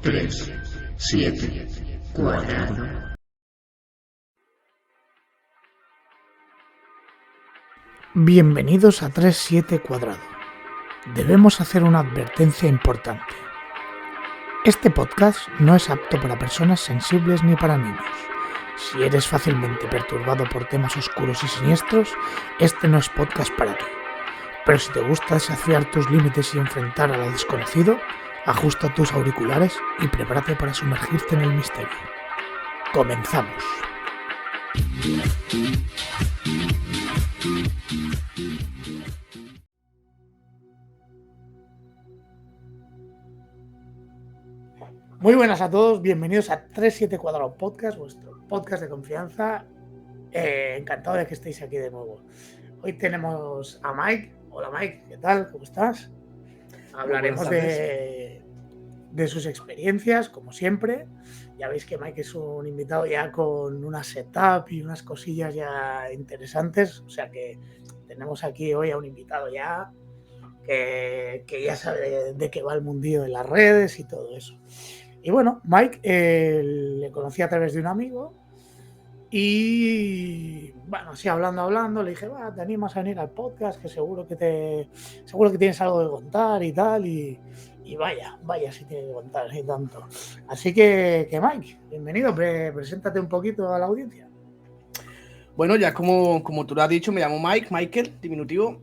3, 7, cuadrado. Bienvenidos a 37 cuadrado. Debemos hacer una advertencia importante. Este podcast no es apto para personas sensibles ni para niños. Si eres fácilmente perturbado por temas oscuros y siniestros, este no es podcast para ti. Pero si te gusta desafiar tus límites y enfrentar a lo desconocido, ajusta tus auriculares y prepárate para sumergirte en el misterio. Comenzamos. Muy buenas a todos, bienvenidos a 37 Cuadrado Podcast, vuestro podcast de confianza. Encantado de que estéis aquí de nuevo. Hoy tenemos a Mike. Hola Mike, ¿qué tal? ¿Cómo estás? Hablaremos de sus experiencias, como siempre. Ya veis que Mike es un invitado ya con una setup y unas cosillas ya interesantes. O sea que tenemos aquí hoy a un invitado ya que ya sabe de qué va el mundillo de las redes y todo eso. Y bueno, Mike le conocí a través de un amigo y bueno, así hablando, le dije, ¿te animas a venir al podcast? Que seguro que tienes algo que contar y tal, y vaya si tienes que contar y tanto. Así que Mike, bienvenido, preséntate un poquito a la audiencia. Bueno, ya como tú lo has dicho, me llamo Michael, diminutivo.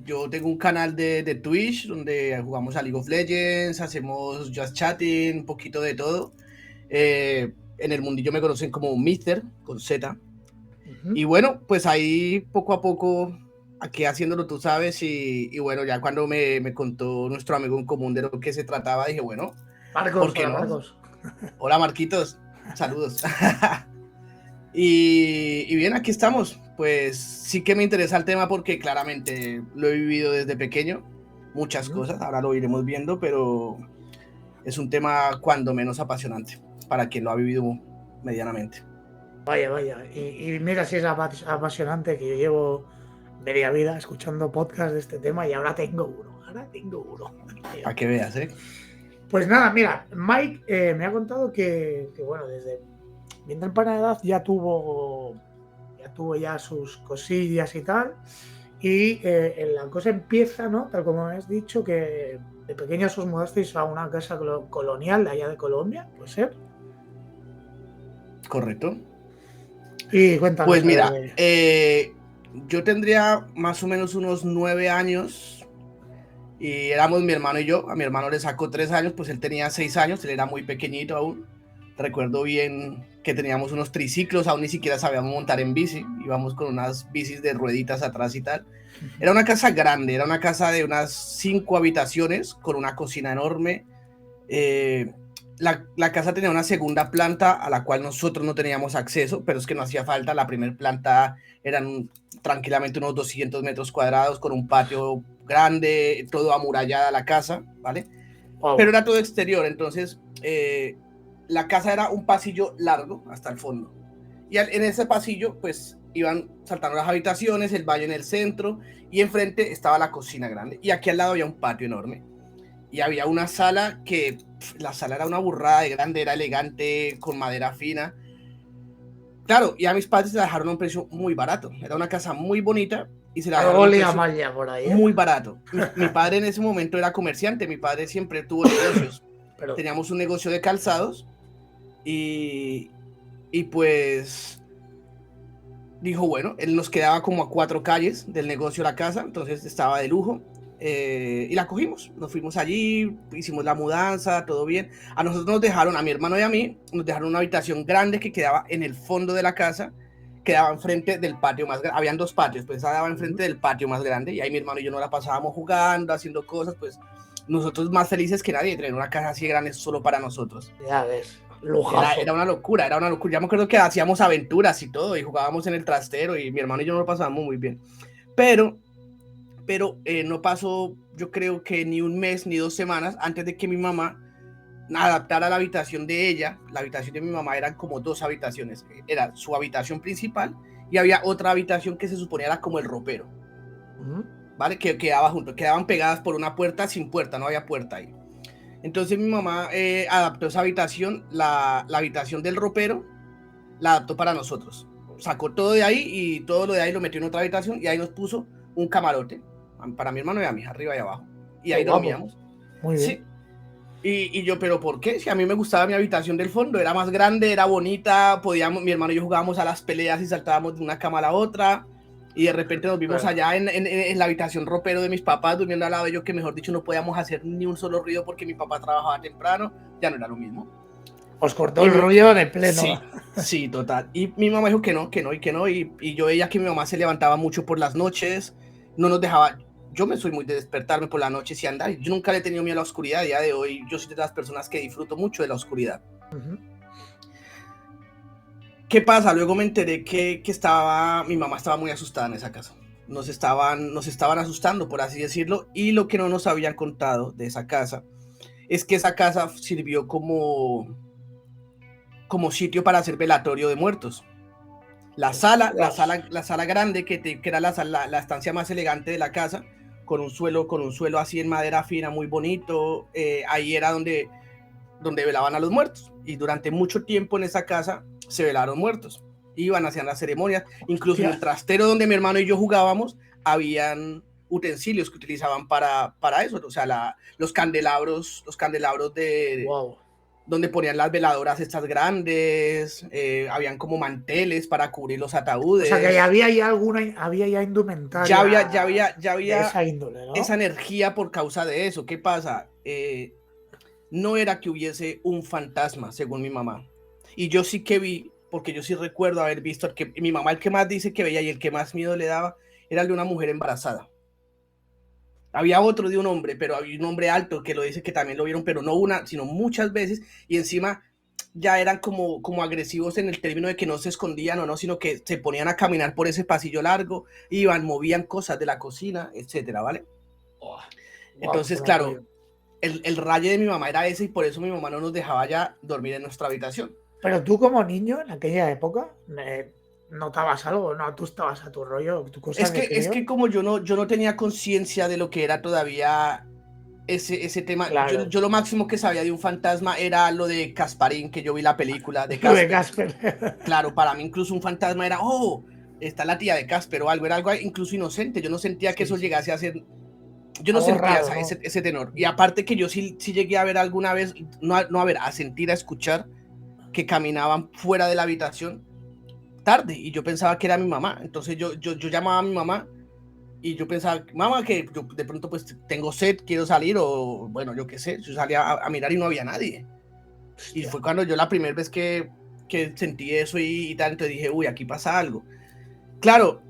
Yo tengo un canal de Twitch donde jugamos a League of Legends, hacemos just chatting, un poquito de todo. En el mundillo me conocen como Mister, con Z. Y bueno, pues ahí poco a poco, aquí haciéndolo tú sabes, y bueno, ya cuando me contó nuestro amigo en común de lo que se trataba, dije, bueno, Marcos, ¿por qué hola, no? Marcos. Hola Marquitos, saludos. Y bien, aquí estamos. Pues sí que me interesa el tema porque claramente lo he vivido desde pequeño, muchas cosas, ahora lo iremos viendo, pero es un tema cuando menos apasionante para quien lo ha vivido medianamente. Vaya, y mira si es apasionante que yo llevo media vida escuchando podcasts de este tema y ahora tengo uno. Para que veas, ¿eh? Pues nada, mira, Mike me ha contado que bueno, desde bien temprana edad ya tuvo ya sus cosillas y tal, y la cosa empieza, ¿no? Tal como me has dicho, que de pequeños os mudasteis a una casa colonial de allá de Colombia, ¿puede ser? Correcto. Y cuéntanos. Pues mira, yo tendría más o menos unos 9 años y éramos mi hermano y yo. A mi hermano le sacó 3 años, pues él tenía 6 años, él era muy pequeñito aún. Recuerdo bien que teníamos unos triciclos, aún ni siquiera sabíamos montar en bici, íbamos con unas bicis de rueditas atrás y tal. Era una casa grande, era una casa de unas 5 habitaciones con una cocina enorme. La casa tenía una segunda planta a la cual nosotros no teníamos acceso, pero es que no hacía falta. La primera planta eran tranquilamente unos 200 metros cuadrados con un patio grande, todo amurallada la casa, ¿vale? Wow. Pero era todo exterior, entonces la casa era un pasillo largo hasta el fondo. Y en ese pasillo, pues, iban saltando las habitaciones, el baño en el centro, y enfrente estaba la cocina grande. Y aquí al lado había un patio enorme. Y había una sala que, la sala era una burrada de grande, era elegante, con madera fina. Claro, y a mis padres se la dejaron a un precio muy barato. Era una casa muy bonita y se la dejaron a un precio por ahí, ¿eh? Muy barato. Mi padre en ese momento era comerciante, mi padre siempre tuvo negocios. Pero teníamos un negocio de calzados y pues dijo, bueno, él nos quedaba como a 4 calles del negocio la casa, entonces estaba de lujo. Y la cogimos, nos fuimos allí, hicimos la mudanza, todo bien. A nosotros nos dejaron, a mi hermano y a mí, nos dejaron una habitación grande que quedaba en el fondo de la casa, quedaba enfrente del patio más grande. Habían 2 patios, pues esa daba enfrente del patio más grande, y ahí mi hermano y yo nos la pasábamos jugando, haciendo cosas, pues nosotros más felices que nadie de tener una casa así grande solo para nosotros. Ya ves. Era una locura. Ya me acuerdo que hacíamos aventuras y todo, y jugábamos en el trastero, y mi hermano y yo nos lo pasábamos muy bien. Pero no pasó, yo creo que ni un mes ni 2 semanas antes de que mi mamá adaptara la habitación de ella. La habitación de mi mamá eran como 2 habitaciones. Era su habitación principal y había otra habitación que se suponía era como el ropero. ¿Vale? Que quedaba junto, quedaban pegadas por una puerta sin puerta, no había puerta ahí. Entonces mi mamá adaptó esa habitación, la habitación del ropero, la adaptó para nosotros. Sacó todo de ahí y todo lo de ahí lo metió en otra habitación y ahí nos puso un camarote para mi hermano y a mí, arriba y abajo. Y ahí dormíamos. Muy bien. Sí. Y yo, ¿pero por qué? Si a mí me gustaba mi habitación del fondo, era más grande, era bonita, mi hermano y yo jugábamos a las peleas y saltábamos de una cama a la otra, y de repente nos vimos allá en la habitación ropero de mis papás, durmiendo al lado de ellos, que mejor dicho no podíamos hacer ni un solo ruido porque mi papá trabajaba temprano, ya no era lo mismo. Os cortó el rollo de pleno. Sí, sí, total. Y mi mamá dijo que no, y yo veía que mi mamá se levantaba mucho por las noches, no nos dejaba. Yo me soy muy de despertarme por la noche y andar. Yo nunca le he tenido miedo a la oscuridad. A día de hoy, yo soy de las personas que disfruto mucho de la oscuridad. Uh-huh. ¿Qué pasa? Luego me enteré que mi mamá estaba muy asustada en esa casa. Nos estaban asustando, por así decirlo. Y lo que no nos habían contado de esa casa es que esa casa sirvió como sitio para hacer velatorio de muertos. La sala grande, que era la estancia más elegante de la casa, con un suelo así en madera fina, muy bonito, ahí era donde velaban a los muertos, y durante mucho tiempo en esa casa se velaron muertos, iban, hacían las ceremonias, incluso en el trastero donde mi hermano y yo jugábamos, habían utensilios que utilizaban para eso, o sea, los candelabros de... Wow. Donde ponían las veladoras estas grandes, habían como manteles para cubrir los ataúdes. O sea, que había ya indumentaria. Ya había esa índole, ¿no? Esa energía por causa de eso. ¿Qué pasa? No era que hubiese un fantasma, según mi mamá. Y yo sí que vi, porque yo sí recuerdo haber visto, mi mamá el que más dice que veía y el que más miedo le daba, era el de una mujer embarazada. Había otro de un hombre, pero había un hombre alto que lo dice que también lo vieron, pero no una, sino muchas veces, y encima ya eran como agresivos en el término de que no se escondían o no, sino que se ponían a caminar por ese pasillo largo, iban, movían cosas de la cocina, etcétera, ¿vale? Entonces, claro, el raye de mi mamá era ese, y por eso mi mamá no nos dejaba ya dormir en nuestra habitación. Pero tú como niño, en aquella época, ¿notabas algo? No, tú estabas a tu rollo, tu cosa. Es que como yo no tenía conciencia de lo que era todavía ese tema, claro. Yo lo máximo que sabía de un fantasma era lo de Casparín, que yo vi la película de Casper. Lo de Casper. Claro, para mí incluso un fantasma era, está la tía de Casper o algo, era algo incluso inocente. Yo no sentía que eso llegase a ser, yo no sentía raro, ese tenor. Y aparte que yo sí llegué a ver alguna vez, a sentir, a escuchar que caminaban fuera de la habitación tarde, y yo pensaba que era mi mamá. Entonces yo llamaba a mi mamá y yo pensaba, mamá, que yo de pronto pues tengo sed, quiero salir, o bueno, yo qué sé, yo salía a mirar y no había nadie. Hostia. Y fue cuando yo la primera vez que sentí eso y tal, entonces dije, uy, aquí pasa algo. Claro,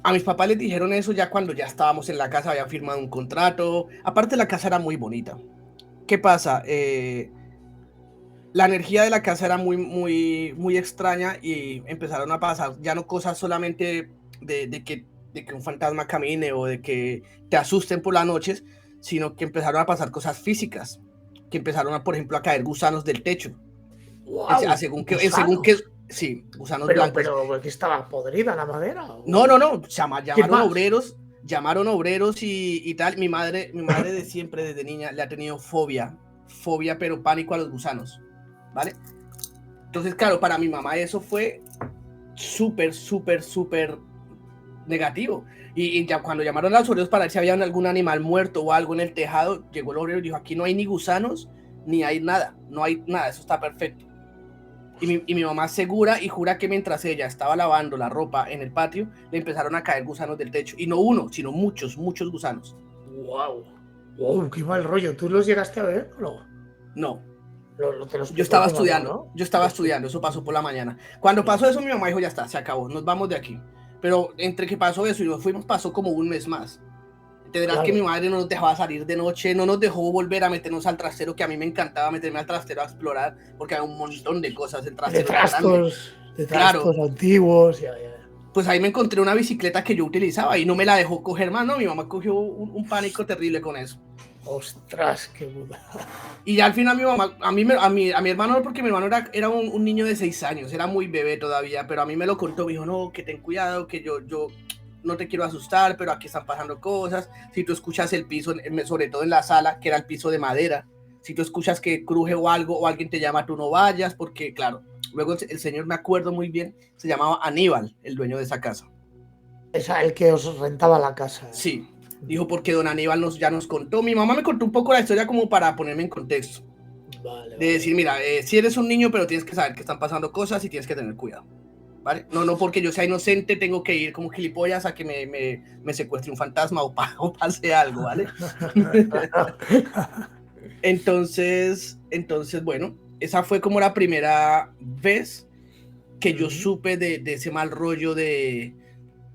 a mis papás les dijeron eso ya cuando ya estábamos en la casa, habían firmado un contrato, aparte la casa era muy bonita. ¿Qué pasa? La energía de la casa era muy, muy, muy extraña, y empezaron a pasar ya no cosas solamente de que un fantasma camine o de que te asusten por las noches, sino que empezaron a pasar cosas físicas, que empezaron por ejemplo, a caer gusanos del techo. Wow, según que sí, gusanos blancos. Pero ¿que estaba podrida la madera? ¿O? No, llamaron obreros y tal. Mi madre de siempre, desde niña, le ha tenido fobia, pero pánico a los gusanos, ¿vale? Entonces, claro, para mi mamá eso fue súper negativo. Y ya cuando llamaron a los obreros para ver si había algún animal muerto o algo en el tejado, llegó el obrero y dijo, aquí no hay ni gusanos, ni hay nada, eso está perfecto. Y mi mamá asegura y jura que mientras ella estaba lavando la ropa en el patio, le empezaron a caer gusanos del techo. Y no uno, sino muchos gusanos. Wow, qué mal rollo. ¿Tú los llegaste a ver? No. Yo estaba estudiando, eso pasó por la mañana. Cuando pasó eso, mi mamá dijo, ya está, se acabó, nos vamos de aquí. Pero entre que pasó eso y nos fuimos, pasó como un mes más. Entenderás que mi madre no nos dejaba salir de noche, no nos dejó volver a meternos al trastero, que a mí me encantaba meterme al trastero a explorar, porque había un montón de cosas en trastero. De trastos antiguos. Pues ahí me encontré una bicicleta que yo utilizaba y no me la dejó coger más, ¿no? Mi mamá cogió un pánico terrible con eso. Ostras, qué puta. Y ya al final mi mamá, a mi hermano, porque mi hermano era un niño de 6 años, era muy bebé todavía, pero a mí me lo contó, me dijo, no, que ten cuidado, que yo no te quiero asustar, pero aquí están pasando cosas. Si tú escuchas el piso, sobre todo en la sala, que era el piso de madera, Si tú escuchas que cruje o algo o alguien te llama, tú no vayas, porque claro, luego el señor, me acuerdo muy bien, se llamaba Aníbal, el dueño de esa casa. Es el que os rentaba la casa. Sí, dijo porque don Aníbal ya nos contó. Mi mamá me contó un poco la historia como para ponerme en contexto. Vale, De decir, mira, si eres un niño, pero tienes que saber que están pasando cosas y tienes que tener cuidado. ¿Vale? No porque yo sea inocente tengo que ir como gilipollas a que me secuestre un fantasma o pase algo, ¿vale? Entonces, bueno, esa fue como la primera vez que yo supe de ese mal rollo de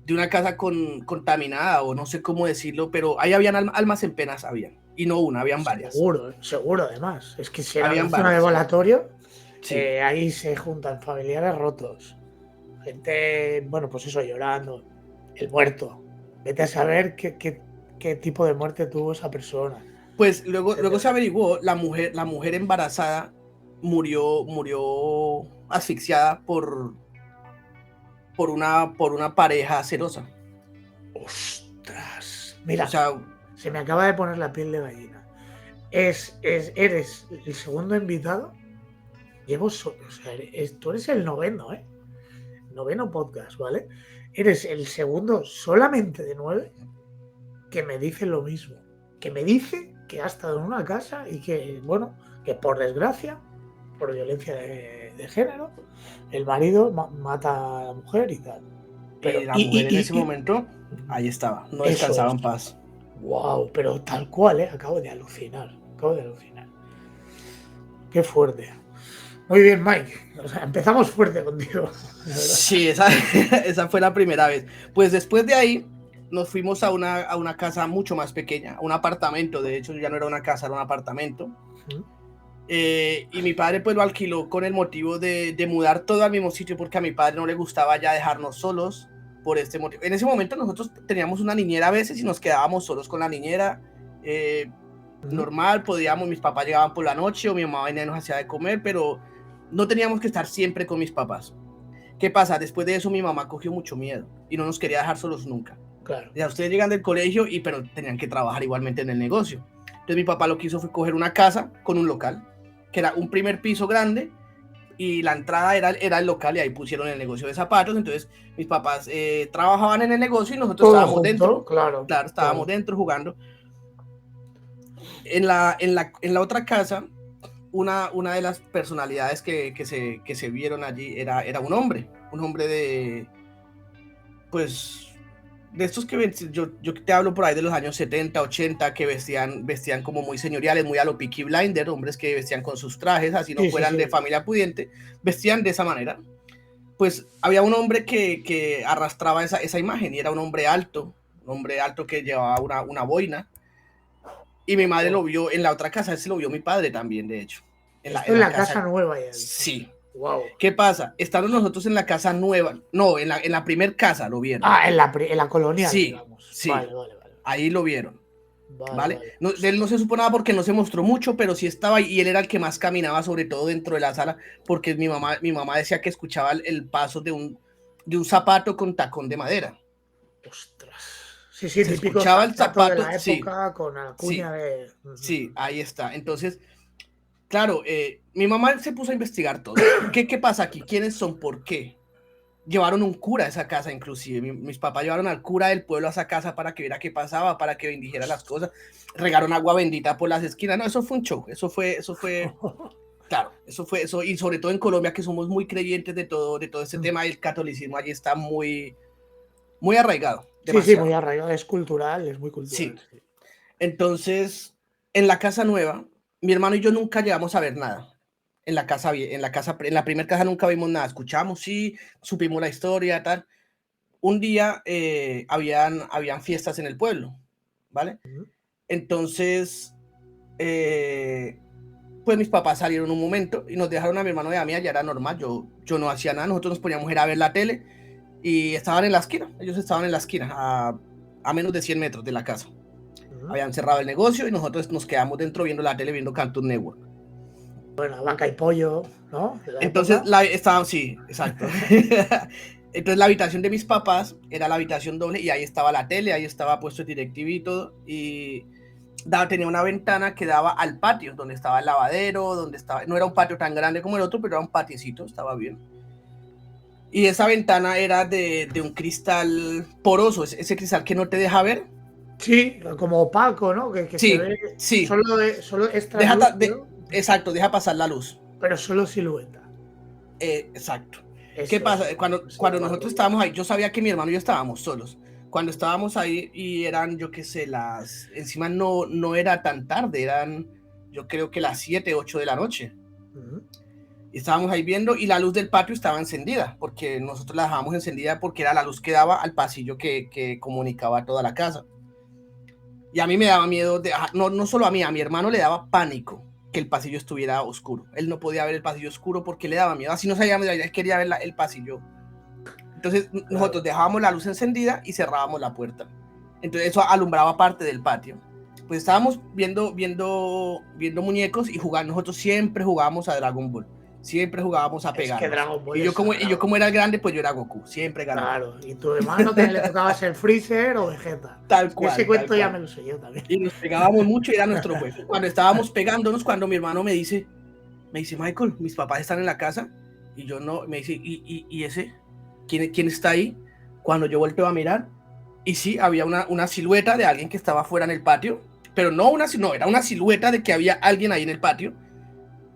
una casa contaminada, o no sé cómo decirlo, pero ahí habían almas en penas, y no una, habían varias. Seguro además. Es que si era Habían una zona de varias. volatorio, Sí. ahí se juntan familiares rotos. Gente, bueno, pues eso, llorando. El muerto. Vete a saber qué tipo de muerte tuvo esa persona. Pues luego se averiguó, la mujer embarazada murió asfixiada por una pareja celosa. ¡Ostras! Mira, O sea, se me acaba de poner la piel de gallina. Eres el segundo invitado. Tú eres el noveno, ¿eh? Noveno podcast, ¿vale? Eres el segundo solamente de 9 que me dice lo mismo. Que me dice que ha estado en una casa y que, bueno, que por desgracia, por violencia de género, el marido mata a la mujer y tal. Pero la mujer en ese momento, ahí estaba, no descansaba en paz. Wow, pero tal cual, acabo de alucinar. Qué fuerte. Muy bien, Mike. O sea, empezamos fuerte contigo. Sí, esa fue la primera vez. Pues después de ahí nos fuimos a una casa mucho más pequeña, un apartamento. De hecho, ya no era una casa, era un apartamento. Y mi padre pues lo alquiló con el motivo de mudar todo al mismo sitio, porque a mi padre no le gustaba ya dejarnos solos por este motivo. En ese momento nosotros teníamos una niñera a veces y nos quedábamos solos con la niñera. Normal, mis papás llegaban por la noche o mi mamá venía y nos hacía de comer, pero no teníamos que estar siempre con mis papás. ¿Qué pasa? Después de eso mi mamá cogió mucho miedo y no nos quería dejar solos nunca. Claro. Ya ustedes llegan del colegio pero tenían que trabajar igualmente en el negocio. Entonces mi papá lo que hizo fue coger una casa con un local, que era un primer piso grande, y la entrada era el local, y ahí pusieron el negocio de zapatos. Entonces mis papás trabajaban en el negocio y nosotros estábamos dentro. Claro, estábamos dentro jugando. En la otra casa, una de las personalidades que se vieron allí era un hombre de, pues, de estos que yo te hablo por ahí de los años 70, 80, que vestían como muy señoriales, muy a lo Peaky Blinders, hombres que vestían con sus trajes, así no fueran de familia pudiente, vestían de esa manera. Pues había un hombre que arrastraba esa imagen, y era un hombre alto que llevaba una boina, y mi madre lo vio en la otra casa. Ese lo vio mi padre también, de hecho. En la casa nueva ya. Sí. Wow. ¿Qué pasa? Estando nosotros en la casa nueva, no, en la primer casa lo vieron. En la colonial, sí, digamos. Sí, vale. Ahí lo vieron. ¿Vale? No, de él no se supo nada porque no se mostró mucho, pero sí estaba ahí, y él era el que más caminaba, sobre todo dentro de la sala, porque mi mamá decía que escuchaba el paso de un zapato con tacón de madera. Ostras. Sí, se típico escuchaba el zapato de la época, con la cuña de... Sí, ahí está. Entonces, claro, mi mamá se puso a investigar todo. ¿Qué pasa aquí? ¿Quiénes son? ¿Por qué? Llevaron un cura a esa casa, inclusive. Mis papás llevaron al cura del pueblo a esa casa para que viera qué pasaba, para que bendijera las cosas. Regaron agua bendita por las esquinas. No, eso fue un show. Eso fue claro, eso fue eso. Y sobre todo en Colombia, que somos muy creyentes de todo ese tema del catolicismo, allí está muy, muy arraigado. Demasiado. Sí, muy arraigado. Es cultural, es muy cultural. Sí. Entonces, en la casa nueva, mi hermano y yo nunca llegamos a ver nada. En la primera casa nunca vimos nada. Escuchamos, sí, supimos la historia, tal. Un día habían fiestas en el pueblo, ¿vale? Entonces, pues mis papás salieron un momento y nos dejaron a mi hermano y a mí. Ya era normal, yo no hacía nada. Nosotros nos poníamos a ver la tele, y estaban en la esquina. Ellos estaban en la esquina, a menos de 100 metros de la casa. Habían cerrado el negocio y nosotros nos quedamos dentro viendo la tele, viendo Cartoon Network. Bueno, Vaca y Pollo, ¿no? Entonces, sí, exacto. Entonces, la habitación de mis papás era la habitación doble, y ahí estaba la tele, ahí estaba puesto el DirecTV y todo. Y tenía una ventana que daba al patio, donde estaba el lavadero, no era un patio tan grande como el otro, pero era un patiecito, estaba bien. Y esa ventana era de un cristal poroso, ese cristal que no te deja ver. Sí, como opaco, ¿no? Que se Sí, ve, sí. solo es translúcido, Exacto, deja pasar la luz. pero solo silueta. Exacto. ¿Qué Eso pasa? es. Cuando nosotros estábamos ahí, yo sabía que mi hermano y yo estábamos solos. Cuando estábamos ahí y eran, yo qué sé, encima no era tan tarde, eran, yo creo que las 7, 8 de la noche. Ujú. Y estábamos ahí viendo y la luz del patio estaba encendida, porque nosotros la dejábamos encendida porque era la luz que daba al pasillo que comunicaba toda la casa. Y a mí me daba miedo, no solo a mi hermano le daba pánico que el pasillo estuviera oscuro. Él no podía ver el pasillo oscuro porque le daba miedo. Así no sabíamos, él quería ver el pasillo. Entonces nosotros dejábamos la luz encendida y cerrábamos la puerta. Entonces eso alumbraba parte del patio. Pues estábamos viendo muñecos y jugando. Nosotros siempre jugábamos a Dragon Ball. Siempre jugábamos a Es pegarnos. que Dragon Ball Y yo como era el grande, pues yo era Goku. Siempre ganaba. Claro, y tu hermano que le tocaba ser Freezer o Vegeta. Tal cual. Ese cuento ya me lo sé yo también. Y nos pegábamos mucho y era nuestro juego. Cuando estábamos pegándonos, cuando mi hermano me dice, Michael, mis papás están en la casa. Y yo no, me dice, ¿y ese? ¿Quién está ahí? Cuando yo volteo a mirar, y sí, había una silueta de alguien que estaba fuera en el patio, pero no, era una silueta de que había alguien ahí en el patio.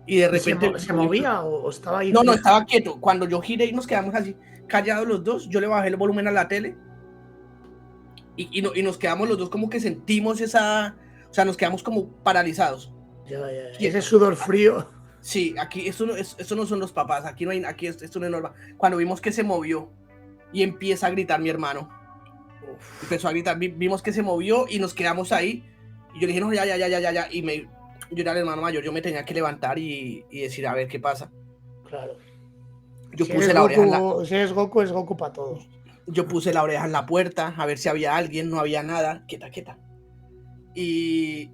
Y de repente... ¿Se movía o estaba ahí? No, estaba quieto. Cuando yo giré y nos quedamos así, callados los dos, yo le bajé el volumen a la tele y nos quedamos los dos como que sentimos o sea, nos quedamos como paralizados. Ya. Ese sudor frío. Sí, aquí esto no son los papás, esto no es normal. Cuando vimos que se movió y empieza a gritar mi hermano, empezó a gritar, vimos que se movió y nos quedamos ahí. Y yo le dije, no, ya. Y yo era el hermano mayor, yo me tenía que levantar y decir, a ver qué pasa. Claro. Yo puse la oreja en la... Si es Goku para todos. Yo puse la oreja en la puerta a ver si había alguien, no había nada, quieta. Y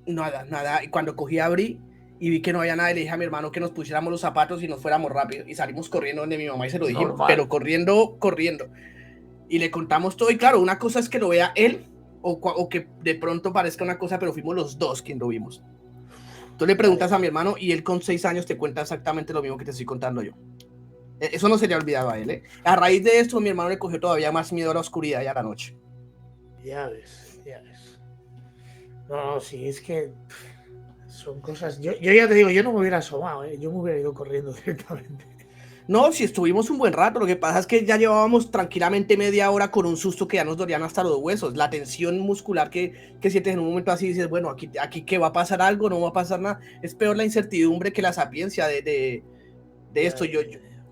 nada. Y cuando cogí, abrí y vi que no había nada, y le dije a mi hermano que nos pusiéramos los zapatos y nos fuéramos rápido. Y salimos corriendo donde mi mamá y se lo dijimos, pero corriendo. Y le contamos todo. Y claro, una cosa es que lo vea él o que de pronto parezca una cosa, pero fuimos los dos quien lo vimos. Tú le preguntas a mi hermano y él con 6 años te cuenta exactamente lo mismo que te estoy contando yo. Eso no sería olvidado a él, ¿eh? A raíz de esto, mi hermano le cogió todavía más miedo a la oscuridad y a la noche. Ya ves. No, sí, es que son cosas... Yo ya te digo, yo no me hubiera asomado, ¿eh? Yo me hubiera ido corriendo directamente. No, si estuvimos un buen rato, lo que pasa es que ya llevábamos tranquilamente media hora con un susto que ya nos dolían hasta los huesos. La tensión muscular que sientes en un momento así, dices, bueno, aquí ¿qué va a pasar algo? No va a pasar nada. Es peor la incertidumbre que la sapiencia de esto.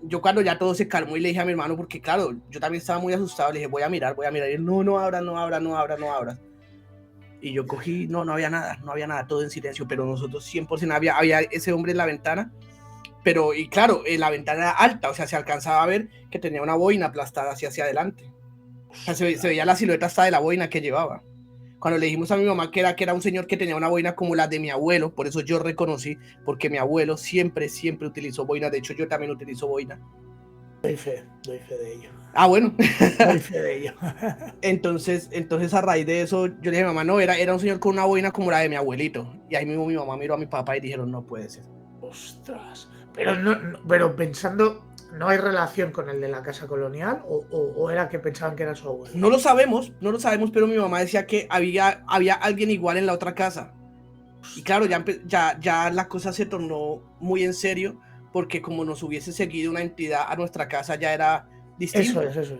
Yo cuando ya todo se calmó y le dije a mi hermano, porque claro, yo también estaba muy asustado, le dije, voy a mirar. Y él, no abras. Y yo cogí, no había nada, todo en silencio, pero nosotros 100% había ese hombre en la ventana. Pero, y claro, la ventana era alta, o sea, se alcanzaba a ver que tenía una boina aplastada hacia adelante. O sea, se veía la silueta hasta de la boina que llevaba. Cuando le dijimos a mi mamá que era un señor que tenía una boina como la de mi abuelo, por eso yo reconocí, porque mi abuelo siempre utilizó boina. De hecho, yo también utilizo boina. Doy fe de ello. Ah, bueno. Doy fe de ello. Entonces, a raíz de eso, yo le dije a mi mamá, no, era un señor con una boina como la de mi abuelito. Y ahí mismo mi mamá miró a mi papá y dijeron, no puede ser. Ostras. Pero pensando, ¿no hay relación con el de la casa colonial? ¿O era que pensaban que era su abuelo? No lo sabemos, pero mi mamá decía que había alguien igual en la otra casa. Y claro, ya la cosa se tornó muy en serio, porque como nos hubiese seguido una entidad a nuestra casa ya era distinto. Eso es.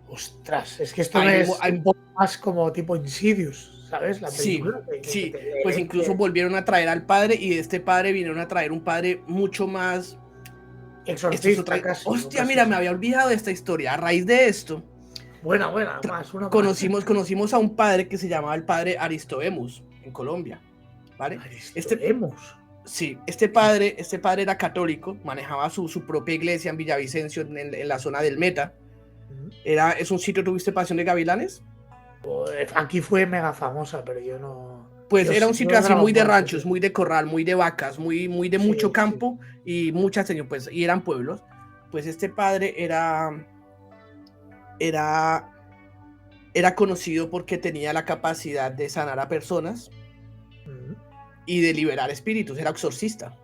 Ostras, es que esto es un poco más como tipo Insidious. ¿Sabes? La película. Sí. Pues incluso volvieron a traer al padre y de este padre vinieron a traer un padre mucho más... Exorcista casi. Hostia, mira, me había olvidado de esta historia. A raíz de esto... Buena, más. Conocimos a un padre que se llamaba el padre Aristoemus en Colombia. ¿Vale? Aristoemus. Sí, este padre era católico, manejaba su propia iglesia en Villavicencio, en la zona del Meta. Es un sitio, ¿tuviste Pasión de Gavilanes? Pues aquí fue mega famosa, pero yo no... Pues era un sitio así muy de ranchos, muy de corral, muy de vacas, muy de mucho campo y muchas, pues, y eran pueblos. Pues este padre era era conocido porque tenía la capacidad de sanar a personas y de liberar espíritus, era exorcista.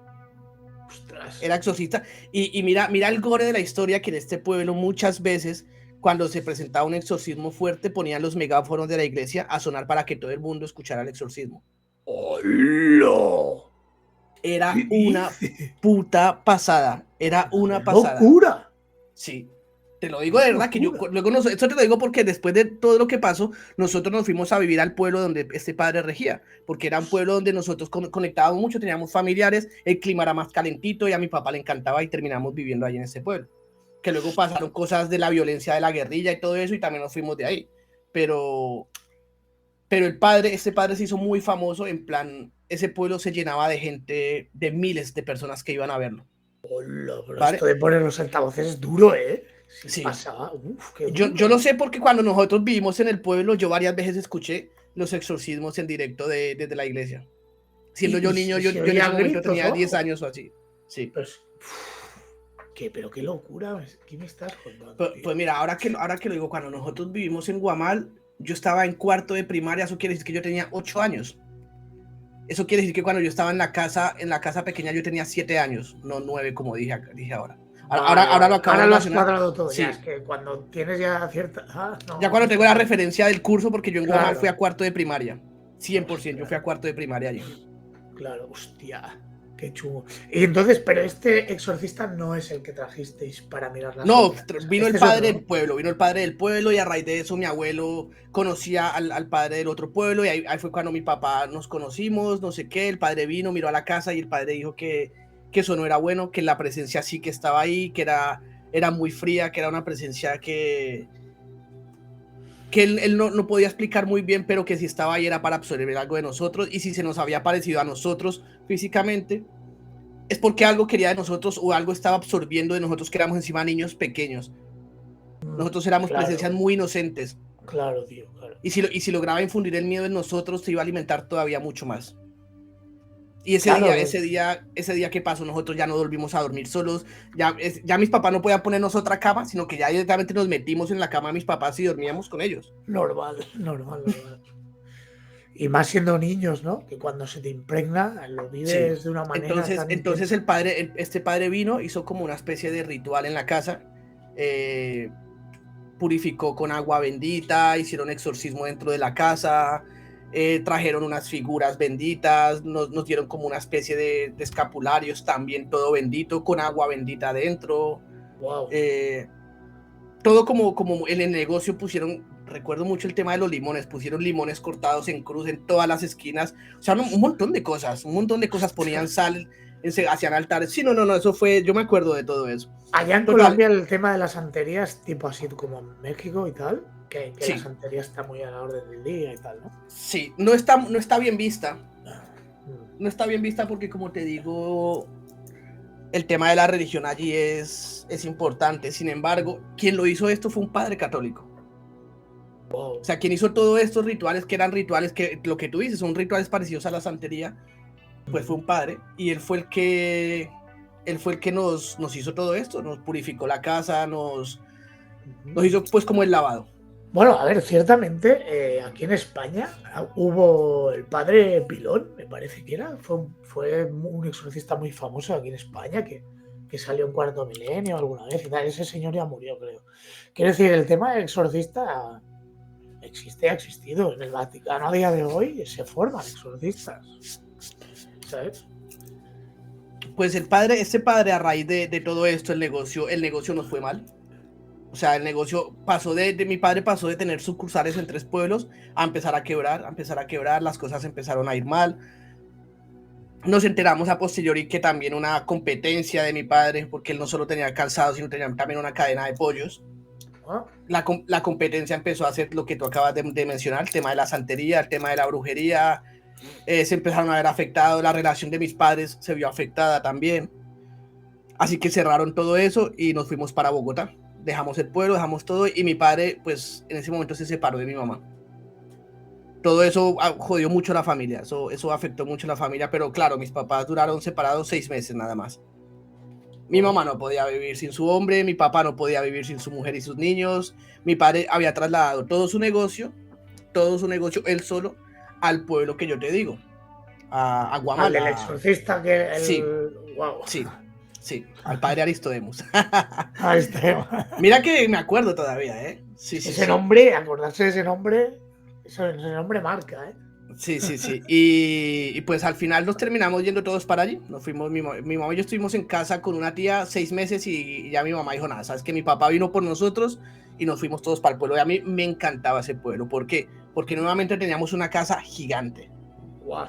Ostras. Era exorcista. Y mira el gore de la historia, que en este pueblo muchas veces, cuando se presentaba un exorcismo fuerte, ponían los megáfonos de la iglesia a sonar para que todo el mundo escuchara el exorcismo. ¡Hola! Era ¿Qué una dices? puta pasada. Era una ¡Qué pasada. locura! Sí. Te lo digo de verdad, que yo luego eso te lo digo porque después de todo lo que pasó, nosotros nos fuimos a vivir al pueblo donde este padre regía, porque era un pueblo donde nosotros conectábamos mucho, teníamos familiares, el clima era más calentito y a mi papá le encantaba y terminamos viviendo ahí en ese pueblo. Que luego pasaron cosas de la violencia de la guerrilla y todo eso y también nos fuimos de ahí. Pero este padre se hizo muy famoso, en plan, ese pueblo se llenaba de gente, de miles de personas que iban a verlo. Hola, pero ¿Vale? esto de poner los altavoces es duro, ¿eh? Sí. Pasaba. Uf, qué yo lo sé porque cuando nosotros vivimos en el pueblo, yo varias veces escuché los exorcismos en directo desde la iglesia. Siendo yo niño, yo en ese momento tenía 10 años o así. Sí. Pero qué locura, ¿qué me estás contando? Pues mira, ahora que lo digo, cuando nosotros vivimos en Guamal, yo estaba en cuarto de primaria, eso quiere decir que yo tenía 8 años. Eso quiere decir que cuando yo estaba en la casa pequeña, yo tenía 7 años, no 9 como dije ahora. Ahora lo acabo de mencionar. Cuadrado todo, sí. Ya, es que cuando tienes ya cierta... no, ya cuando tengo la referencia del curso, porque yo en claro. Guamal fui a cuarto de primaria. 100%, yo fui a cuarto de primaria allí. Claro, hostia, qué chungo. Y entonces, pero este exorcista no es el que trajisteis para mirar las No, otras. vino el padre del pueblo, y a raíz de eso mi abuelo conocía al padre del otro pueblo y ahí fue cuando mi papá nos conocimos, no sé qué, el padre vino, miró a la casa y el padre dijo que eso no era bueno, que la presencia sí que estaba ahí, que era muy fría, que era una presencia que él no podía explicar muy bien, pero que si estaba ahí era para absorber algo de nosotros, y si se nos había parecido a nosotros físicamente, es porque algo quería de nosotros o algo estaba absorbiendo de nosotros, que éramos encima niños pequeños. Nosotros éramos presencias muy inocentes. Claro, tío, claro. Y si lograba infundir el miedo en nosotros, se iba a alimentar todavía mucho más. Y ese día que pasó, nosotros ya no volvimos a dormir solos. Ya mis papás no podían ponernos otra cama, sino que ya directamente nos metimos en la cama de mis papás y dormíamos con ellos. Normal. Y más siendo niños, ¿no? Que cuando se te impregna, lo vives de una manera. Entonces este padre vino, hizo como una especie de ritual en la casa. Purificó con agua bendita, hicieron exorcismo dentro de la casa. Trajeron unas figuras benditas, nos dieron como una especie de escapularios también, todo bendito, con agua bendita adentro. Wow. Todo como en el negocio pusieron, recuerdo mucho el tema de los limones, pusieron limones cortados en cruz en todas las esquinas, o sea, un montón de cosas, ponían sal, hacían altares. Sí, no, eso fue, yo me acuerdo de todo eso. Allá en Colombia el tema de la santería es tipo así como en México y tal. Que sí. La santería está muy a la orden del día y tal, ¿no? Sí, no está bien vista. No está bien vista porque, como te digo, el tema de la religión allí es importante. Sin embargo, quien lo hizo esto fue un padre católico. Wow. O sea, quien hizo todos estos rituales, que eran rituales que, lo que tú dices, son rituales parecidos a la santería, pues fue un padre. Y él fue el que nos hizo todo esto, nos purificó la casa, nos hizo pues como el lavado. Bueno, a ver, ciertamente aquí en España hubo el padre Pilón, me parece que era, fue un exorcista muy famoso aquí en España que salió en Cuarto Milenio alguna vez y tal. Ese señor ya murió, creo. Quiero decir, el tema del exorcista ha existido. En el Vaticano a día de hoy se forman exorcistas, ¿sabes? Pues este padre, a raíz de todo esto, el negocio nos fue mal. O sea, el negocio mi padre pasó de tener sucursales en 3 pueblos a empezar a quebrar, las cosas empezaron a ir mal. Nos enteramos a posteriori que también una competencia de mi padre, porque él no solo tenía calzado, sino tenía también una cadena de pollos. La competencia empezó a hacer lo que tú acabas de mencionar, el tema de la santería, el tema de la brujería. Se empezaron a ver afectados, la relación de mis padres se vio afectada también. Así que cerraron todo eso y nos fuimos para Bogotá. Dejamos el pueblo, dejamos todo, y mi padre, pues, en ese momento se separó de mi mamá. Todo eso jodió mucho a la familia, eso afectó mucho a la familia, pero claro, mis papás duraron separados 6 meses nada más. Mi mamá no podía vivir sin su hombre, mi papá no podía vivir sin su mujer y sus niños, mi padre había trasladado todo su negocio él solo al pueblo que yo te digo, a Al del Guamala. exorcista que Sí, Wow. sí, al padre Aristodemus. Ahí está. Mira que me acuerdo todavía, ¿eh? Sí. Nombre, acordarse de ese nombre, ese nombre marca, ¿eh? Sí. Y pues al final nos terminamos yendo todos para allí. Nos fuimos, mi mamá y yo estuvimos en casa con una tía 6 meses y ya mi mamá dijo nada, sabes que mi papá vino por nosotros y nos fuimos todos para el pueblo. Y a mí me encantaba ese pueblo. ¿Por qué? Porque nuevamente teníamos una casa gigante. Wow.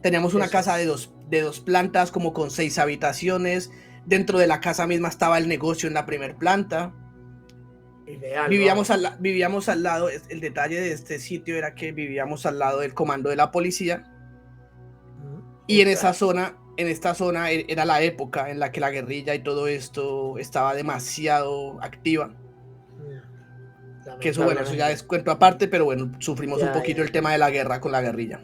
Teníamos una casa de dos plantas, como con 6 habitaciones. Dentro de la casa misma estaba el negocio en la primera planta. Ideal, vivíamos al lado. El detalle de este sitio era que vivíamos al lado del comando de la policía. Y en esta zona era la época en la que la guerrilla y todo esto estaba demasiado activa. Que eso, bueno, eso ya es cuento aparte, pero bueno, sufrimos un poquito el tema de la guerra con la guerrilla.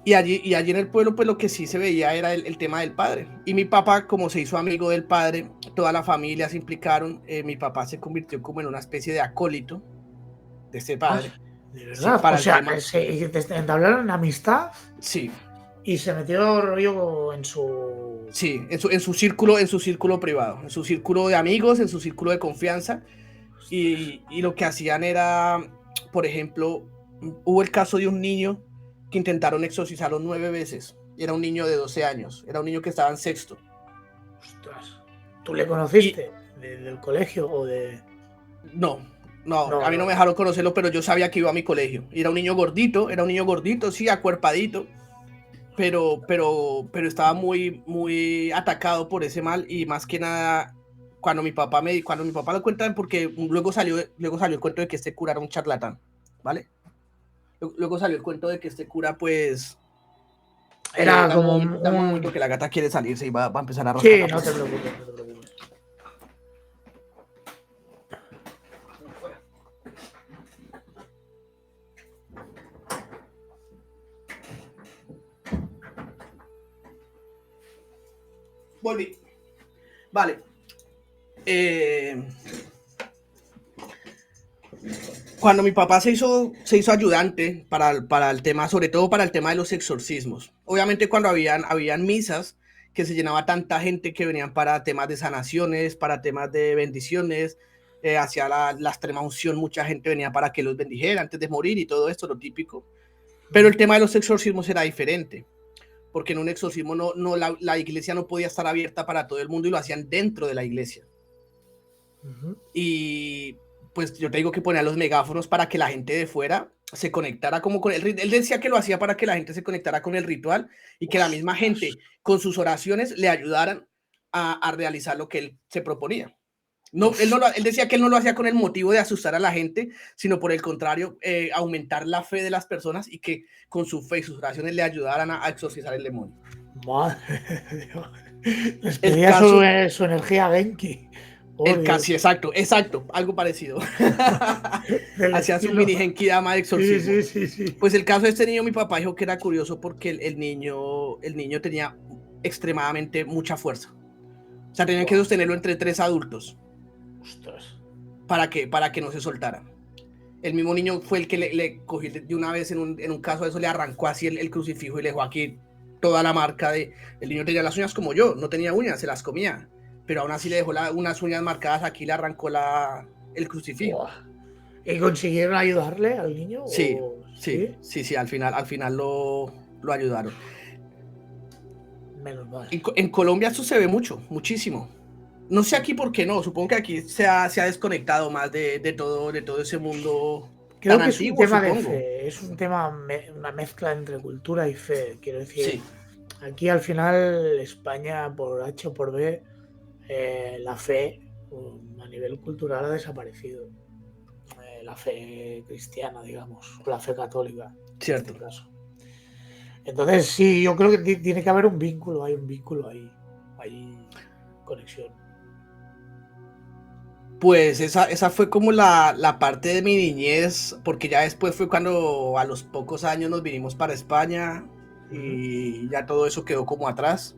Y allí en el pueblo, pues lo que sí se veía era el tema del padre. Y mi papá, como se hizo amigo del padre, toda la familia se implicaron. Mi papá se convirtió como en una especie de acólito de este padre. ¿De verdad? Sí, o sea, entablaron amistad. Sí. Y se metió rollo en su... Sí, en su círculo privado, en su círculo de amigos, en su círculo de confianza. Y lo que hacían era, por ejemplo, hubo el caso de un niño que intentaron exorcizarlo 9 veces. Era un niño de 12 años, era un niño que estaba en sexto. Ostras, ¿tú le conociste del colegio o de...? No, a mí no me dejaron conocerlo, pero yo sabía que iba a mi colegio. Era un niño gordito, sí, acuerpadito, pero estaba muy atacado por ese mal. Y más que nada, cuando mi papá lo cuenta, porque luego salió el cuento de que este cura era un charlatán, ¿vale? Luego salió el cuento de que este cura, pues... Era como un momento que la gata quiere salirse y va a empezar a rascar. Sí, no te preocupes. Volví. Vale. Cuando mi papá se hizo ayudante para el tema, sobre todo para el tema de los exorcismos. Obviamente cuando habían misas que se llenaba tanta gente que venían para temas de sanaciones, para temas de bendiciones, hacia la extrema unción, mucha gente venía para que los bendijera antes de morir y todo esto, lo típico. Pero el tema de los exorcismos era diferente, porque en un exorcismo la iglesia no podía estar abierta para todo el mundo y lo hacían dentro de la iglesia. Y pues yo te digo que ponía los megáfonos para que la gente de fuera se conectara como con él decía que lo hacía para que la gente se conectara con el ritual y que la misma gente con sus oraciones le ayudaran a realizar lo que él se proponía. Él decía que él no lo hacía con el motivo de asustar a la gente, sino por el contrario, aumentar la fe de las personas y que con su fe y sus oraciones le ayudaran a exorcizar el demonio. Madre de Dios. Les pedía su energía Genki. Casi, exacto, algo parecido. Hacía su mini Genki Dama de exorcismo. Sí. Pues el caso de este niño, mi papá dijo que era curioso porque el niño tenía extremadamente mucha fuerza. O sea, tenían que sostenerlo entre 3 adultos. Ostras. Para que no se soltara. El mismo niño fue el que le cogió de una vez en un caso de eso, le arrancó así el crucifijo y le dejó aquí toda la marca el niño tenía las uñas como yo, no tenía uñas, se las comía, pero aún así le dejó unas uñas marcadas, aquí le arrancó el crucifijo. Wow. ¿Y consiguieron ayudarle al niño? Sí, al final lo ayudaron. Menos mal. En Colombia esto se ve muchísimo. No sé aquí por qué no, supongo que aquí se ha desconectado más de todo ese mundo. Creo que antiguo, es un tema de fe, es un tema, una mezcla entre cultura y fe, quiero decir. Sí. Aquí al final España, por H o por B, la fe a nivel cultural ha desaparecido. La fe cristiana, digamos, o la fe católica. Cierto. En este caso. Entonces sí, yo creo que tiene que haber un vínculo, hay conexión. Pues esa fue como la parte de mi niñez, porque ya después fue cuando a los pocos años nos vinimos para España y ya todo eso quedó como atrás.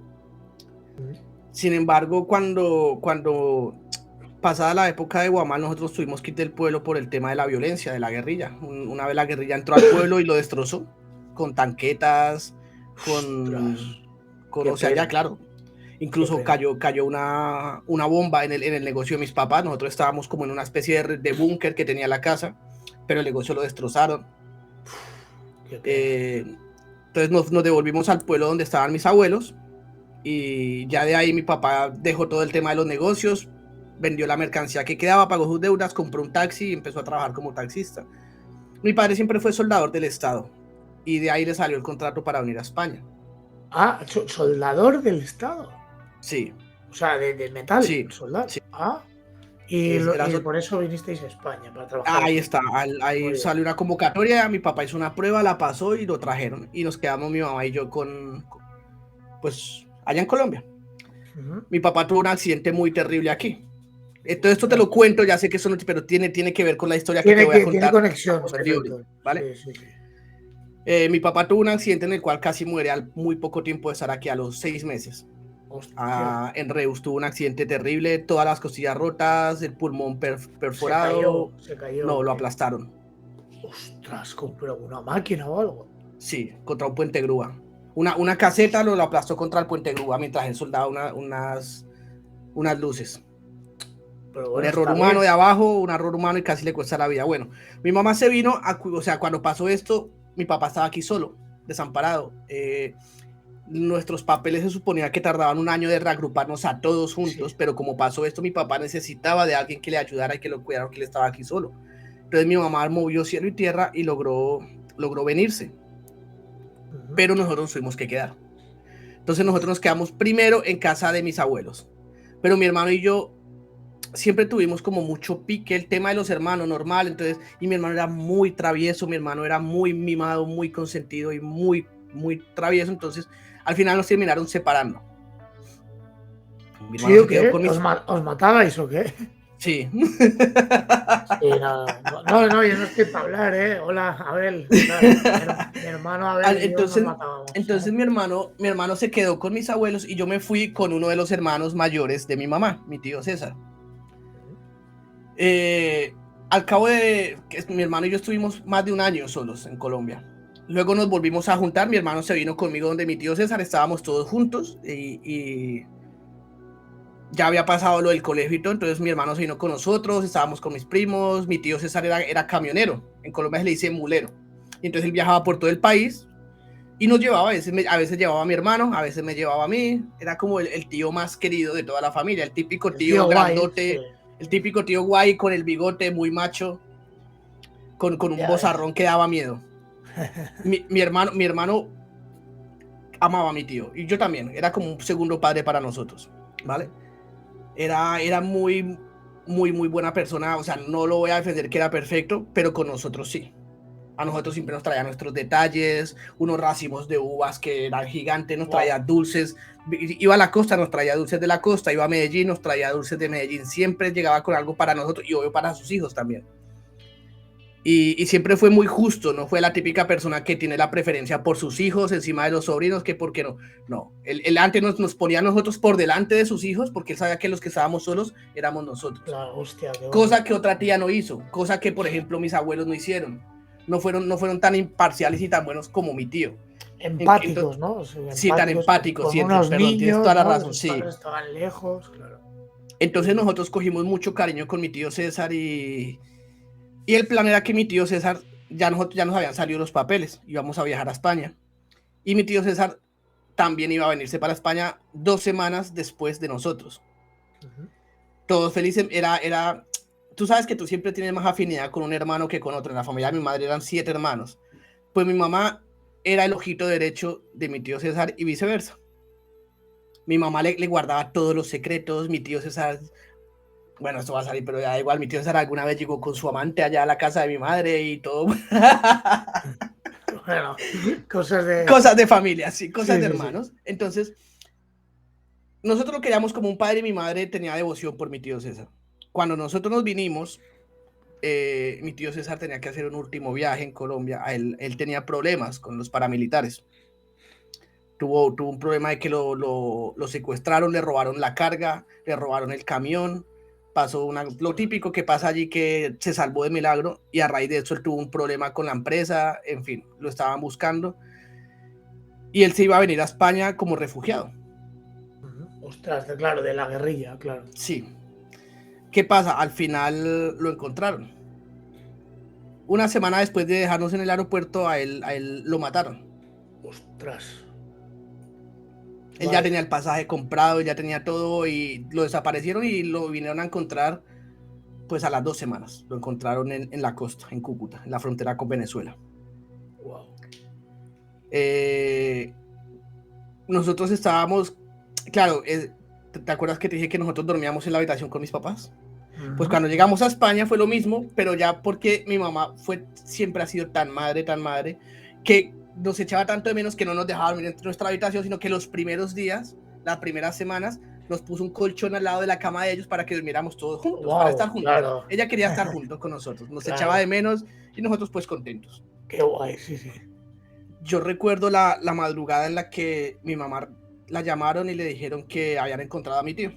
Sin embargo, cuando pasada la época de Guamal, nosotros tuvimos que ir del pueblo por el tema de la violencia, de la guerrilla. Una vez la guerrilla entró al pueblo y lo destrozó con tanquetas, Ostras, con qué o sea, ya pena, claro, qué incluso pena. cayó una bomba en el negocio de mis papás. Nosotros estábamos como en una especie de búnker que tenía la casa, pero el negocio lo destrozaron. Qué pena. Entonces nos devolvimos al pueblo donde estaban mis abuelos y ya de ahí mi papá dejó todo el tema de los negocios, vendió la mercancía que quedaba, pagó sus deudas, compró un taxi y empezó a trabajar como taxista. Mi padre siempre fue soldador del Estado y de ahí le salió el contrato para venir a España. Ah, soldador del Estado. Sí, O sea, de metal, sí, soldar. sí. Ah, y, Era y por eso vinisteis a España, para trabajar Ahí aquí. está, ahí Muy bien. salió una convocatoria, mi papá hizo una prueba, la pasó y lo trajeron. Y nos quedamos mi mamá y yo pues, allá en Colombia. Ujú. Mi papá tuvo un accidente muy terrible aquí. Todo esto te lo cuento, ya sé que eso no, pero tiene que ver con la historia que te voy a Tiene contar a conexión, posteriori, perfecto. ¿vale? Sí, sí, sí. Mi papá tuvo un accidente en el cual casi muere al muy poco tiempo de estar aquí, a los 6 meses. Hostia, En Reus tuvo un accidente terrible, todas las costillas rotas, el pulmón perforado, se cayó. no, lo ¿Qué? aplastaron. Ostras, compró una máquina o algo. Sí, contra un puente grúa. Una caseta lo aplastó contra el puente grúa mientras él soldaba unas luces. Pero Un bueno, error está humano de bien. abajo, un error humano y casi le cuesta la vida. Bueno, mi mamá se vino, o sea, cuando pasó esto, mi papá estaba aquí solo, desamparado. Nuestros papeles se suponía que tardaban un año de reagruparnos a todos juntos, Sí. pero como pasó esto, mi papá necesitaba de alguien que le ayudara y que lo cuidara, que él estaba aquí solo. Entonces mi mamá movió cielo y tierra y logró venirse, Ujú. pero nosotros nos tuvimos que quedar. Entonces nosotros nos quedamos primero en casa de mis abuelos, pero mi hermano y yo siempre tuvimos como mucho pique el tema de los hermanos, normal. Entonces, y mi hermano era muy travieso, mi hermano era muy mimado, muy consentido y muy travieso. Entonces, al final nos terminaron separando. Mi ¿Sí hermano o se qué? quedó con ¿Os, mis. os matabais o qué? Sí. Sí, no, yo no estoy para hablar, ¿eh? Hola, Abel, ¿qué tal? Mi hermano Abel y yo nos entonces, matábamos. entonces mi hermano se quedó con mis abuelos y yo me fui con uno de los hermanos mayores de mi mamá, mi tío César. Eh, Al cabo de que mi hermano y yo estuvimos más de un año solos en Colombia. Luego nos volvimos a juntar, mi hermano se vino conmigo donde mi tío César, estábamos todos juntos y ya había pasado lo del colegio y todo, entonces mi hermano se vino con nosotros, estábamos con mis primos, mi tío César era camionero, en Colombia se le dice mulero, y entonces él viajaba por todo el país y nos llevaba, a veces llevaba a mi hermano, a veces me llevaba a mí, era como el tío más querido de toda la familia, el típico El tío tío guay, sí. grandote, el típico tío guay con el bigote muy macho, con un Ya ves. bozarrón que daba miedo. Mi hermano amaba a mi tío y yo también, era como un segundo padre para nosotros, ¿vale? Era muy buena persona, o sea, no lo voy a defender que era perfecto, pero con nosotros sí. A nosotros siempre nos traía nuestros detalles, unos racimos de uvas que eran gigantes, nos traía Wow. dulces, iba a la costa, nos traía dulces de la costa, iba a Medellín, nos traía dulces de Medellín, siempre llegaba con algo para nosotros y obvio para sus hijos también. Y siempre fue muy justo, no fue la típica persona que tiene la preferencia por sus hijos encima de los sobrinos, que porque no. No, él antes nos ponía a nosotros por delante de sus hijos porque él sabía que los que estábamos solos éramos nosotros. La hostia, qué Cosa que bonito. otra tía no hizo, cosa que por ejemplo mis abuelos no hicieron. No fueron tan imparciales y tan buenos como mi tío. Entonces, Empáticos, ¿no? O sea, sí, tan empáticos empáticos, con sí, unos perdón, tienes niños, toda la ¿no? Que razón, sus sí. padres estaban lejos, claro. Entonces nosotros cogimos mucho cariño con mi tío César y el plan era que mi tío César, ya nos habían salido los papeles, íbamos a viajar a España. Y mi tío César también iba a venirse para España 2 semanas después de nosotros. Ujú. Todos felices, tú sabes que tú siempre tienes más afinidad con un hermano que con otro. En la familia de mi madre eran 7 hermanos. Pues mi mamá era el ojito derecho de mi tío César y viceversa. Mi mamá le guardaba todos los secretos, mi tío César, bueno, esto va a salir, pero da igual, mi tío César alguna vez llegó con su amante allá a la casa de mi madre y todo. Bueno, cosas de. Cosas de familia, sí, cosas Sí, de sí, sí. hermanos. Entonces, nosotros lo queríamos como un padre y mi madre tenía devoción por mi tío César. Cuando nosotros nos vinimos, mi tío César tenía que hacer un último viaje en Colombia. Él tenía problemas con los paramilitares. Tuvo un problema de que lo secuestraron, le robaron la carga, le robaron el camión, pasó lo típico que pasa allí, que se salvó de milagro, y a raíz de eso él tuvo un problema con la empresa, en fin, lo estaban buscando, y él se iba a venir a España como refugiado. Ostras, claro, de la guerrilla, claro. Sí. ¿Qué pasa? Al final lo encontraron. Una semana después de dejarnos en el aeropuerto, a él lo mataron. Ostras. Él ya tenía el pasaje comprado, ya tenía todo, y lo desaparecieron y lo vinieron a encontrar pues a las 2 semanas. Lo encontraron en la costa, en Cúcuta, en la frontera con Venezuela. Wow. Nosotros estábamos, claro, ¿te acuerdas que te dije que nosotros dormíamos en la habitación con mis papás? Pues cuando llegamos a España fue lo mismo, pero ya porque mi mamá siempre ha sido tan madre, que nos echaba tanto de menos que no nos dejaba dormir en nuestra habitación, sino que los primeros días, las primeras semanas, nos puso un colchón al lado de la cama de ellos para que durmiéramos todos juntos, para estar juntos. Claro. Ella quería estar juntos con nosotros, nos echaba de menos y nosotros pues contentos. Qué guay, sí. Yo recuerdo la madrugada en la que mi mamá la llamaron y le dijeron que habían encontrado a mi tío.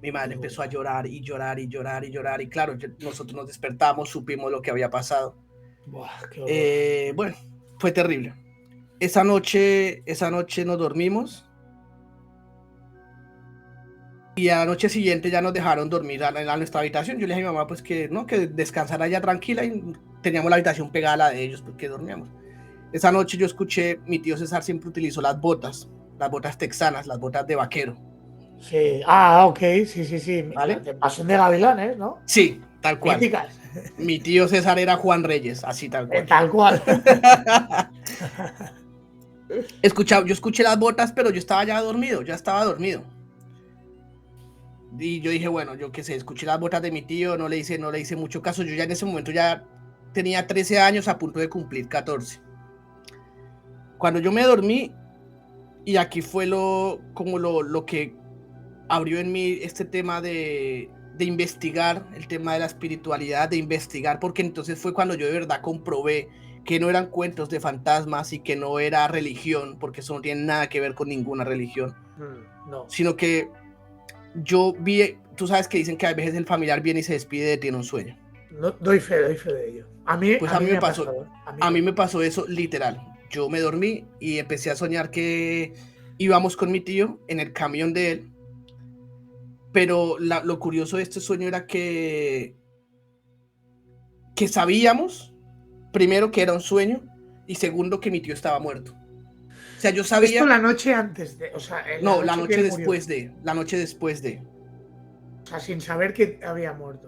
Mi madre empezó a llorar y llorar y llorar y llorar, y claro, nosotros nos despertamos, supimos lo que había pasado. Buah, qué bueno, fue terrible. Esa noche nos dormimos y a la noche siguiente ya nos dejaron dormir en nuestra habitación. Yo le dije a mi mamá pues que descansara ya tranquila, y teníamos la habitación pegada a la de ellos porque dormíamos. Esa noche yo escuché, mi tío César siempre utilizó las botas texanas, las botas de vaquero. Sí, ok, sí. ¿Vale? De Pasión de Gavilanes, ¿no? Sí, tal cual. Míticas. Mi tío César era Juan Reyes, así tal cual. Tal cual. Yo escuché las botas, pero yo estaba ya dormido. Y yo dije, bueno, yo qué sé, escuché las botas de mi tío, no le hice mucho caso. Yo ya en ese momento ya tenía 13 años, a punto de cumplir 14. Cuando yo me dormí, y aquí fue lo que abrió en mí este tema de investigar, el tema de la espiritualidad, de investigar, porque entonces fue cuando yo de verdad comprobé que no eran cuentos de fantasmas y que no era religión, porque eso no tiene nada que ver con ninguna religión, no. Sino que yo vi, tú sabes que dicen que a veces el familiar viene y se despide de ti en un sueño. No, doy fe de ello. A mí me pasó eso literal. Yo me dormí y empecé a soñar que íbamos con mi tío en el camión de él, pero lo curioso de este sueño era que sabíamos, primero, que era un sueño, y segundo, que mi tío estaba muerto. O sea, yo sabía... Esto la noche antes de... No, la noche después de. O sea, sin saber que había muerto.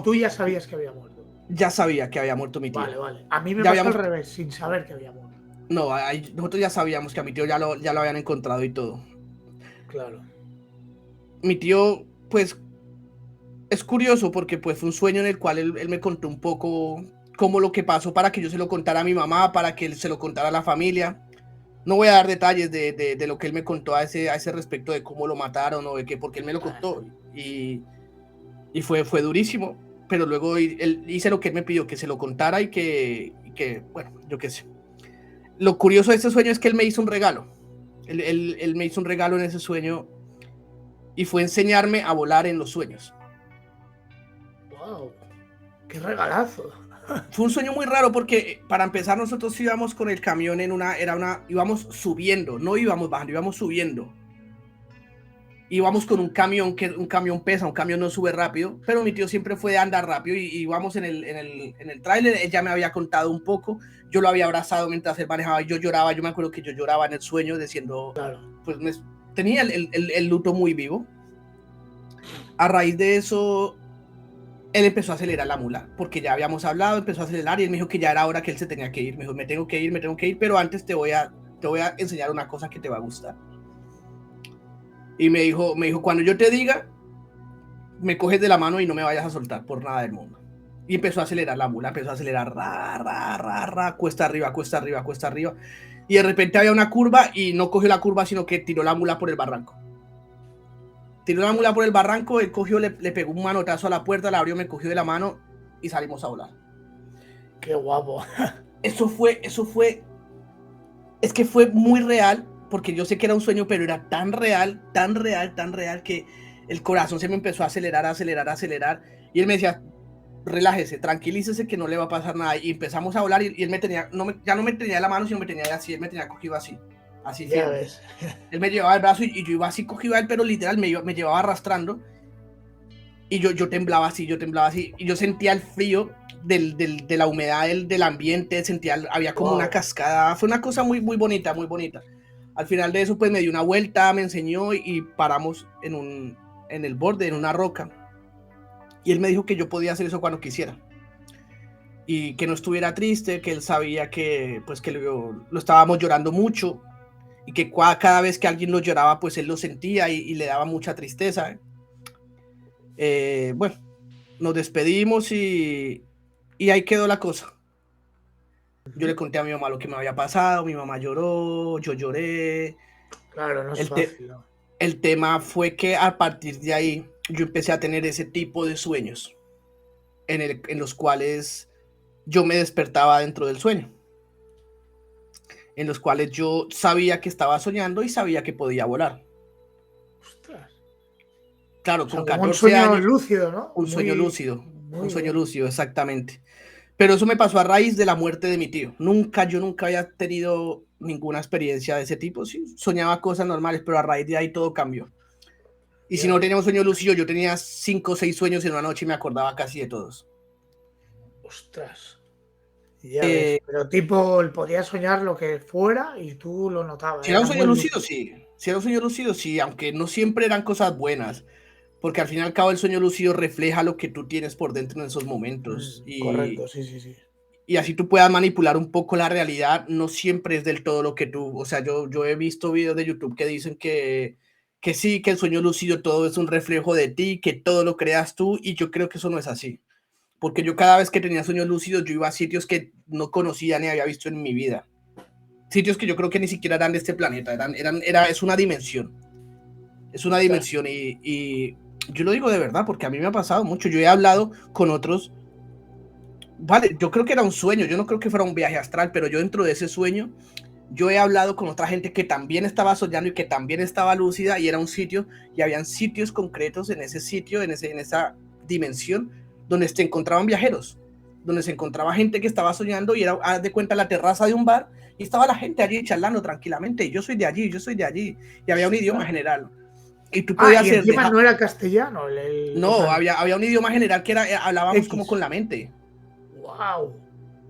Tú ya sabías que había muerto. Ya sabía que había muerto mi tío. Vale. A mí me pasó al revés, sin saber que había muerto. No, nosotros ya sabíamos que a mi tío ya lo habían encontrado y todo. Claro. Mi tío, pues, es curioso porque pues fue un sueño en el cual él me contó un poco cómo lo que pasó, para que yo se lo contara a mi mamá, para que él se lo contara a la familia. No voy a dar detalles de lo que él me contó a ese respecto, de cómo lo mataron o de qué, porque él me lo contó y fue durísimo, pero luego él hice lo que él me pidió, que se lo contara y que bueno, yo qué sé. Lo curioso de este sueño es que él me hizo un regalo. Él me hizo un regalo en ese sueño, y fue enseñarme a volar en los sueños. ¡Wow! ¡Qué regalazo! Fue un sueño muy raro porque, para empezar, nosotros íbamos con el camión íbamos subiendo, no íbamos bajando, íbamos subiendo. Íbamos con un camión, que un camión pesa, un camión no sube rápido, pero mi tío siempre fue de andar rápido, y íbamos en el tráiler. Él ya me había contado un poco, yo lo había abrazado mientras él manejaba, y yo lloraba. Yo me acuerdo que yo lloraba en el sueño, diciendo, claro, pues tenía el luto muy vivo. A raíz de eso, él empezó a acelerar la mula, porque ya habíamos hablado, empezó a acelerar, y él me dijo que ya era hora que él se tenía que ir. Me dijo, me tengo que ir, pero antes te voy a enseñar una cosa que te va a gustar. Y me dijo, cuando yo te diga, me coges de la mano y no me vayas a soltar por nada del mundo. Y empezó a acelerar la mula, empezó a acelerar, cuesta arriba. Y de repente había una curva, y no cogió la curva, sino que tiró la mula por el barranco. Él cogió, le pegó un manotazo a la puerta, la abrió, me cogió de la mano y salimos a volar. ¡Qué guapo! Eso fue Es que fue muy real, porque yo sé que era un sueño, pero era tan real, tan real, tan real, que el corazón se me empezó a acelerar, acelerar, acelerar. Y él me decía, relájese, tranquilícese que no le va a pasar nada. Y empezamos a hablar y él me tenía, ya no me tenía la mano, sino me tenía así, él me tenía cogido así, así Ya firme. ves. Él me llevaba el brazo y yo iba así cogido a él, pero literal me llevaba arrastrando. Y yo temblaba así, yo temblaba así. Y yo sentía el frío de la humedad del ambiente, había como una cascada. Fue una cosa muy, muy bonita, muy bonita. Al final de eso, pues me dio una vuelta, me enseñó y paramos en el borde, en una roca. Y él me dijo que yo podía hacer eso cuando quisiera. Y que no estuviera triste, que él sabía que, pues, que lo estábamos llorando mucho. Y que cada vez que alguien lo lloraba, pues él lo sentía y le daba mucha tristeza. Bueno, nos despedimos y ahí quedó la cosa. Yo le conté a mi mamá lo que me había pasado, mi mamá lloró, yo lloré. Claro, no es fácil, ¿no? El tema fue que a partir de ahí yo empecé a tener ese tipo de sueños en los cuales yo me despertaba dentro del sueño, en los cuales yo sabía que estaba soñando y sabía que podía volar. Ostras. Claro, O sea, con como un 14 sueño años, lúcido, ¿no? un sueño lúcido, Muy un sueño bien. lúcido, exactamente. Pero eso me pasó a raíz de la muerte de mi tío. Yo nunca había tenido ninguna experiencia de ese tipo. Sí, soñaba cosas normales, pero a raíz de ahí todo cambió. Y si no teníamos sueño lúcido, yo tenía 5 o 6 sueños en una noche y me acordaba casi de todos. Ostras. Ya ves. Pero tipo, él podía soñar lo que fuera y tú lo notabas. Si era un Era sueño muy lúcido, lúcido. sí. Si era un sueño lúcido, sí, aunque no siempre eran cosas buenas. Porque al fin y al cabo el sueño lúcido refleja lo que tú tienes por dentro en esos momentos. Correcto, sí, sí, sí. Y así tú puedas manipular un poco la realidad, no siempre es del todo lo que tú, o sea, yo he visto videos de YouTube que dicen que sí, que el sueño lúcido todo es un reflejo de ti, que todo lo creas tú, y yo creo que eso no es así, porque yo cada vez que tenía sueños lúcidos, yo iba a sitios que no conocía ni había visto en mi vida, sitios que yo creo que ni siquiera eran de este planeta, es una Ostras. dimensión, y yo lo digo de verdad, porque a mí me ha pasado mucho, yo he hablado con otros. Vale, yo creo que era un sueño, yo no creo que fuera un viaje astral, pero yo dentro de ese sueño, yo he hablado con otra gente que también estaba soñando y que también estaba lúcida y era un sitio, y habían sitios concretos en ese sitio, en esa dimensión, donde se encontraban viajeros, donde se encontraba gente que estaba soñando y era, haz de cuenta, la terraza de un bar y estaba la gente allí charlando tranquilamente, y yo soy de allí, y había un idioma general. Y tú podías Y hacer, encima no era castellano. O no, sea, había un idioma general que era, hablábamos como X. con la mente. ¡Wow!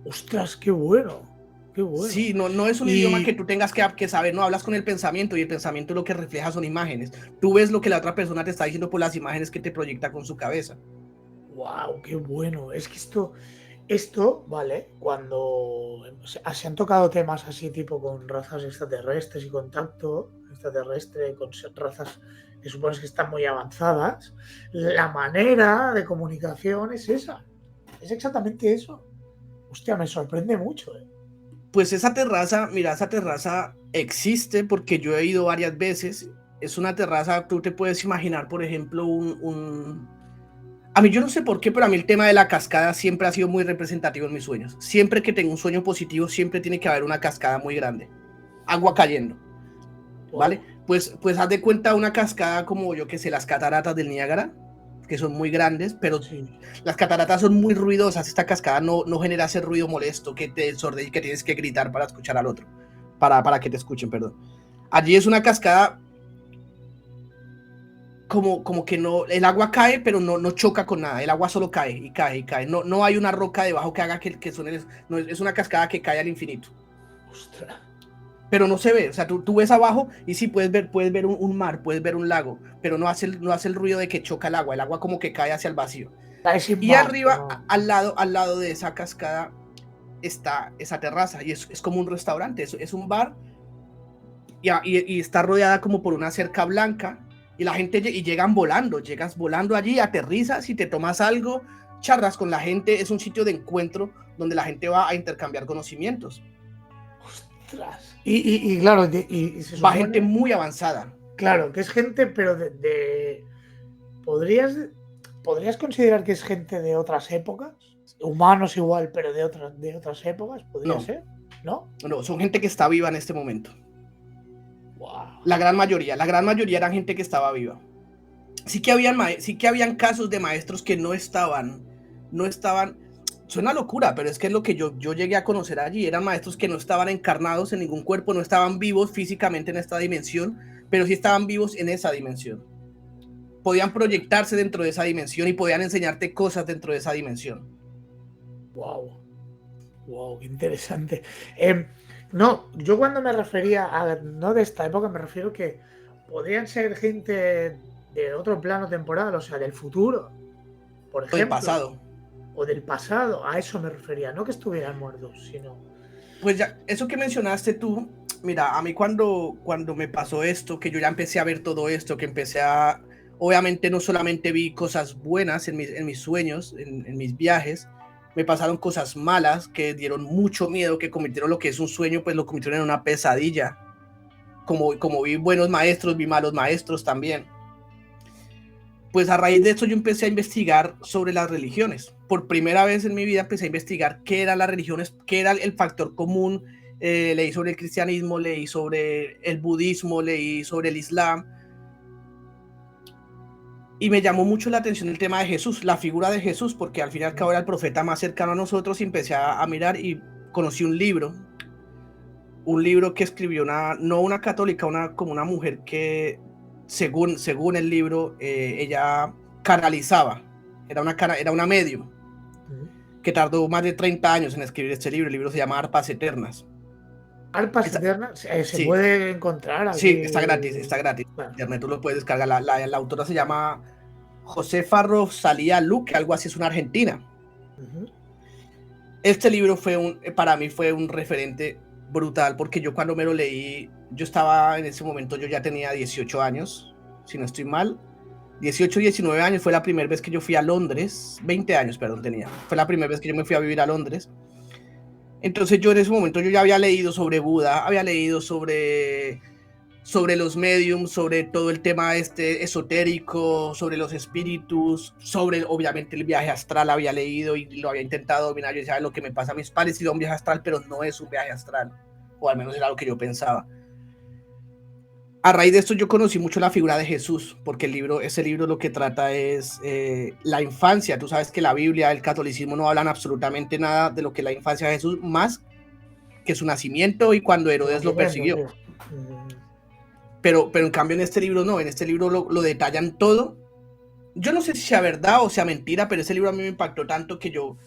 ¡Ostras, qué bueno! ¡Qué bueno! Sí, no es un idioma que Y tú tengas que saber, no, hablas con el pensamiento y el pensamiento lo que refleja son imágenes. Tú ves lo que la otra persona te está diciendo por las imágenes que te proyecta con su cabeza. ¡wow! ¡Qué bueno! Es que esto, ¿vale? Cuando se han tocado temas así, tipo con razas extraterrestres y contacto extraterrestre con razas que supones que están muy avanzadas, la manera de comunicación es esa. Es exactamente eso. Hostia, me sorprende mucho, ¿eh? Pues esa terraza, mira, esa terraza existe porque yo he ido varias veces. Es una terraza, tú te puedes imaginar, por ejemplo, A mí yo no sé por qué, pero a mí el tema de la cascada siempre ha sido muy representativo en mis sueños. Siempre que tengo un sueño positivo, siempre tiene que haber una cascada muy grande. Agua cayendo. ¿Vale? Pues haz de cuenta una cascada como yo que sé, las cataratas del Niágara, que son muy grandes, pero Sí. las cataratas son muy ruidosas. Esta cascada no genera ese ruido molesto que te desordena y que tienes que gritar para escuchar al otro, para que te escuchen, perdón. Allí es una cascada como que no, el agua cae, pero no choca con nada. El agua solo cae y cae y cae. No hay una roca debajo que haga que suene. No, es una cascada que cae al infinito. Ostras. Pero no se ve, o sea, tú ves abajo y sí puedes ver un mar, puedes ver un lago, pero no hace el ruido de que choca el agua como que cae hacia el vacío. Y arriba, No. al lado de esa cascada, está esa terraza, y es como un restaurante, es un bar, y está rodeada como por una cerca blanca, y la gente, y llegas volando allí, aterrizas y te tomas algo, charlas con la gente, es un sitio de encuentro donde la gente va a intercambiar conocimientos. Ostras. Y claro, y se Va supone, gente muy avanzada. claro, que es gente, pero ¿podrías considerar que es gente de otras épocas? Humanos igual, pero de otras épocas, ¿podría No, ser? ¿no? No, son gente que está viva en este momento. Wow. La gran mayoría eran gente que estaba viva. Sí que habían casos de maestros que no estaban, suena locura, pero es que es lo que yo llegué a conocer allí. Eran maestros que no estaban encarnados en ningún cuerpo, no estaban vivos físicamente en esta dimensión, pero sí estaban vivos en esa dimensión. Podían proyectarse dentro de esa dimensión y podían enseñarte cosas dentro de esa dimensión. Wow. Wow, qué interesante. No, yo cuando me refería a no de esta época, me refiero que podrían ser gente de otro plano temporal, o sea, del futuro, por O del ejemplo, pasado. o del pasado, a eso me refería, no que estuvieran muertos, sino... Pues ya, eso que mencionaste tú, mira, a mí cuando me pasó esto, que yo ya empecé a ver todo esto, que empecé a... Obviamente no solamente vi cosas buenas en mis sueños, en mis viajes, me pasaron cosas malas que dieron mucho miedo, que convirtieron lo que es un sueño, pues lo convirtieron en una pesadilla. Como vi buenos maestros, vi malos maestros también. Pues a raíz de esto yo empecé a investigar sobre las religiones. Por primera vez en mi vida empecé a investigar qué eran las religiones, qué era el factor común. Leí sobre el cristianismo, leí sobre el budismo, leí sobre el islam. Y me llamó mucho la atención el tema de Jesús, la figura de Jesús, porque al fin y al cabo era el profeta más cercano a nosotros y empecé a mirar y conocí un libro que escribió no una católica, como una mujer que según el libro, ella canalizaba, era una medium, que tardó más de 30 años en escribir este libro. El libro se llama Arpas Eternas. Arpas Eternas, ¿se sí, puede encontrar aquí? Sí, está gratis. Bueno. Internet, tú lo puedes descargar. La autora se llama Josefa Rosalía Luque, algo así, es una argentina. Este libro para mí fue un referente brutal, porque yo cuando me lo leí, yo estaba en ese momento, yo ya tenía 18 años, si no estoy mal, 18, 19 años, fue la primera vez que yo fui a Londres, 20 años, perdón, tenía, fue la primera vez que yo me fui a vivir a Londres. Entonces yo en ese momento yo ya había leído sobre Buda, había leído sobre los mediums, sobre todo el tema esotérico, sobre los espíritus, sobre obviamente el viaje astral había leído y lo había intentado dominar. Yo decía, lo que me pasa a mis padres es un viaje astral, pero no es un viaje astral, o al menos era lo que yo pensaba. A raíz de esto yo conocí mucho la figura de Jesús, porque ese libro lo que trata es la infancia. Tú sabes que la Biblia, el catolicismo no hablan absolutamente nada de lo que es la infancia de Jesús, más que su nacimiento y cuando Herodes lo persiguió. Pero en cambio en este libro no, en este libro lo detallan todo. Yo no sé si sea verdad o sea mentira, pero ese libro a mí me impactó tanto que yo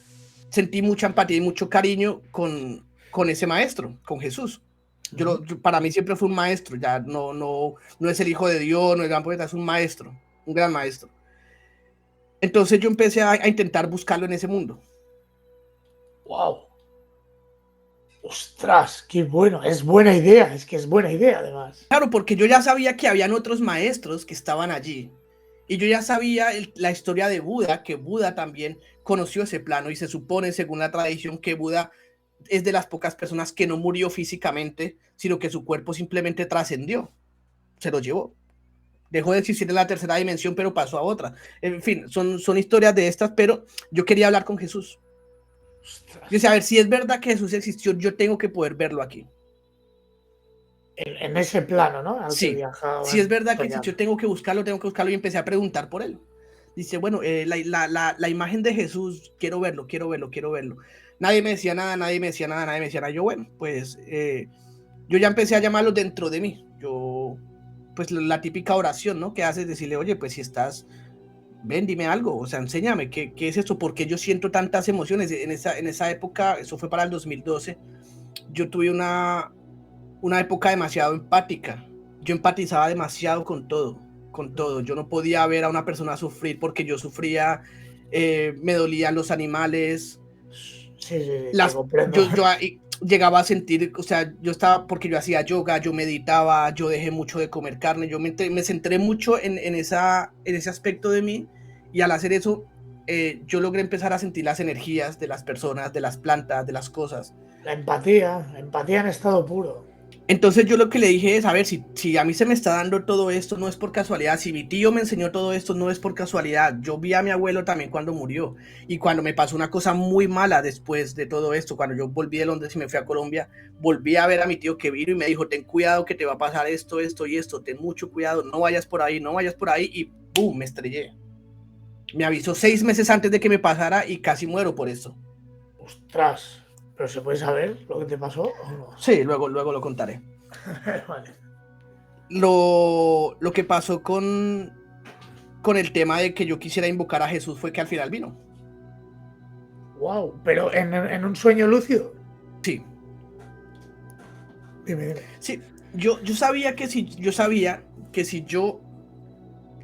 sentí mucha empatía y mucho cariño con ese maestro, con Jesús. Para mí siempre fue un maestro, ya no es el hijo de Dios, no es el gran poeta, es un maestro, un gran maestro. Entonces yo empecé a intentar buscarlo en ese mundo. ¡Wow! ¡Ostras! ¡Qué bueno! Es buena idea, es que es buena idea además. Claro, porque yo ya sabía que habían otros maestros que estaban allí. Y yo ya sabía la historia de Buda, que Buda también conoció ese plano y se supone, según la tradición, que Buda es de las pocas personas que no murió físicamente, sino que su cuerpo simplemente trascendió, se lo llevó. Dejó de existir en la tercera dimensión, pero pasó a otra. En fin, son historias de estas, pero yo quería hablar con Jesús. Yo decía, a ver, si es verdad que Jesús existió, yo tengo que poder verlo aquí. En ese plano, ¿no? Al sí, que viajaba, si es verdad que existió, tengo que buscarlo y empecé a preguntar por él. Dice, bueno, la imagen de Jesús, quiero verlo. Nadie me decía nada. Yo, bueno, pues yo ya empecé a llamarlo dentro de mí. Yo, pues la típica oración, ¿no? Que haces, decirle, oye, pues si estás, ven, dime algo, o sea, enséñame, ¿qué es esto? ¿Por qué yo siento tantas emociones? En esa época, eso fue para el 2012, yo tuve una época demasiado empática. Yo empatizaba demasiado con todo. Yo no podía ver a una persona sufrir porque yo sufría, me dolían los animales. Sí, comprendo. Yo llegaba a sentir, o sea, porque yo hacía yoga, yo meditaba, yo dejé mucho de comer carne, yo me centré mucho en ese aspecto de mí, y al hacer eso, yo logré empezar a sentir las energías de las personas, de las plantas, de las cosas. La empatía en estado puro. Entonces yo lo que le dije es, a ver, si a mí se me está dando todo esto, no es por casualidad. Si mi tío me enseñó todo esto, no es por casualidad. Yo vi a mi abuelo también cuando murió. Y cuando me pasó una cosa muy mala después de todo esto, cuando yo volví de Londres y me fui a Colombia, volví a ver a mi tío que vino y me dijo, ten cuidado que te va a pasar esto, esto y esto. Ten mucho cuidado, no vayas por ahí, no vayas por ahí. Y ¡pum! Me estrellé. Me avisó 6 meses antes de que me pasara y casi muero por eso. Ostras, ¿pero se puede saber lo que te pasó o no? Sí, luego lo contaré. Vale. Lo que pasó con el tema de que yo quisiera invocar a Jesús fue que al final vino. Wow, pero en un sueño lúcido. Sí. Dime. Sí, yo sabía que si yo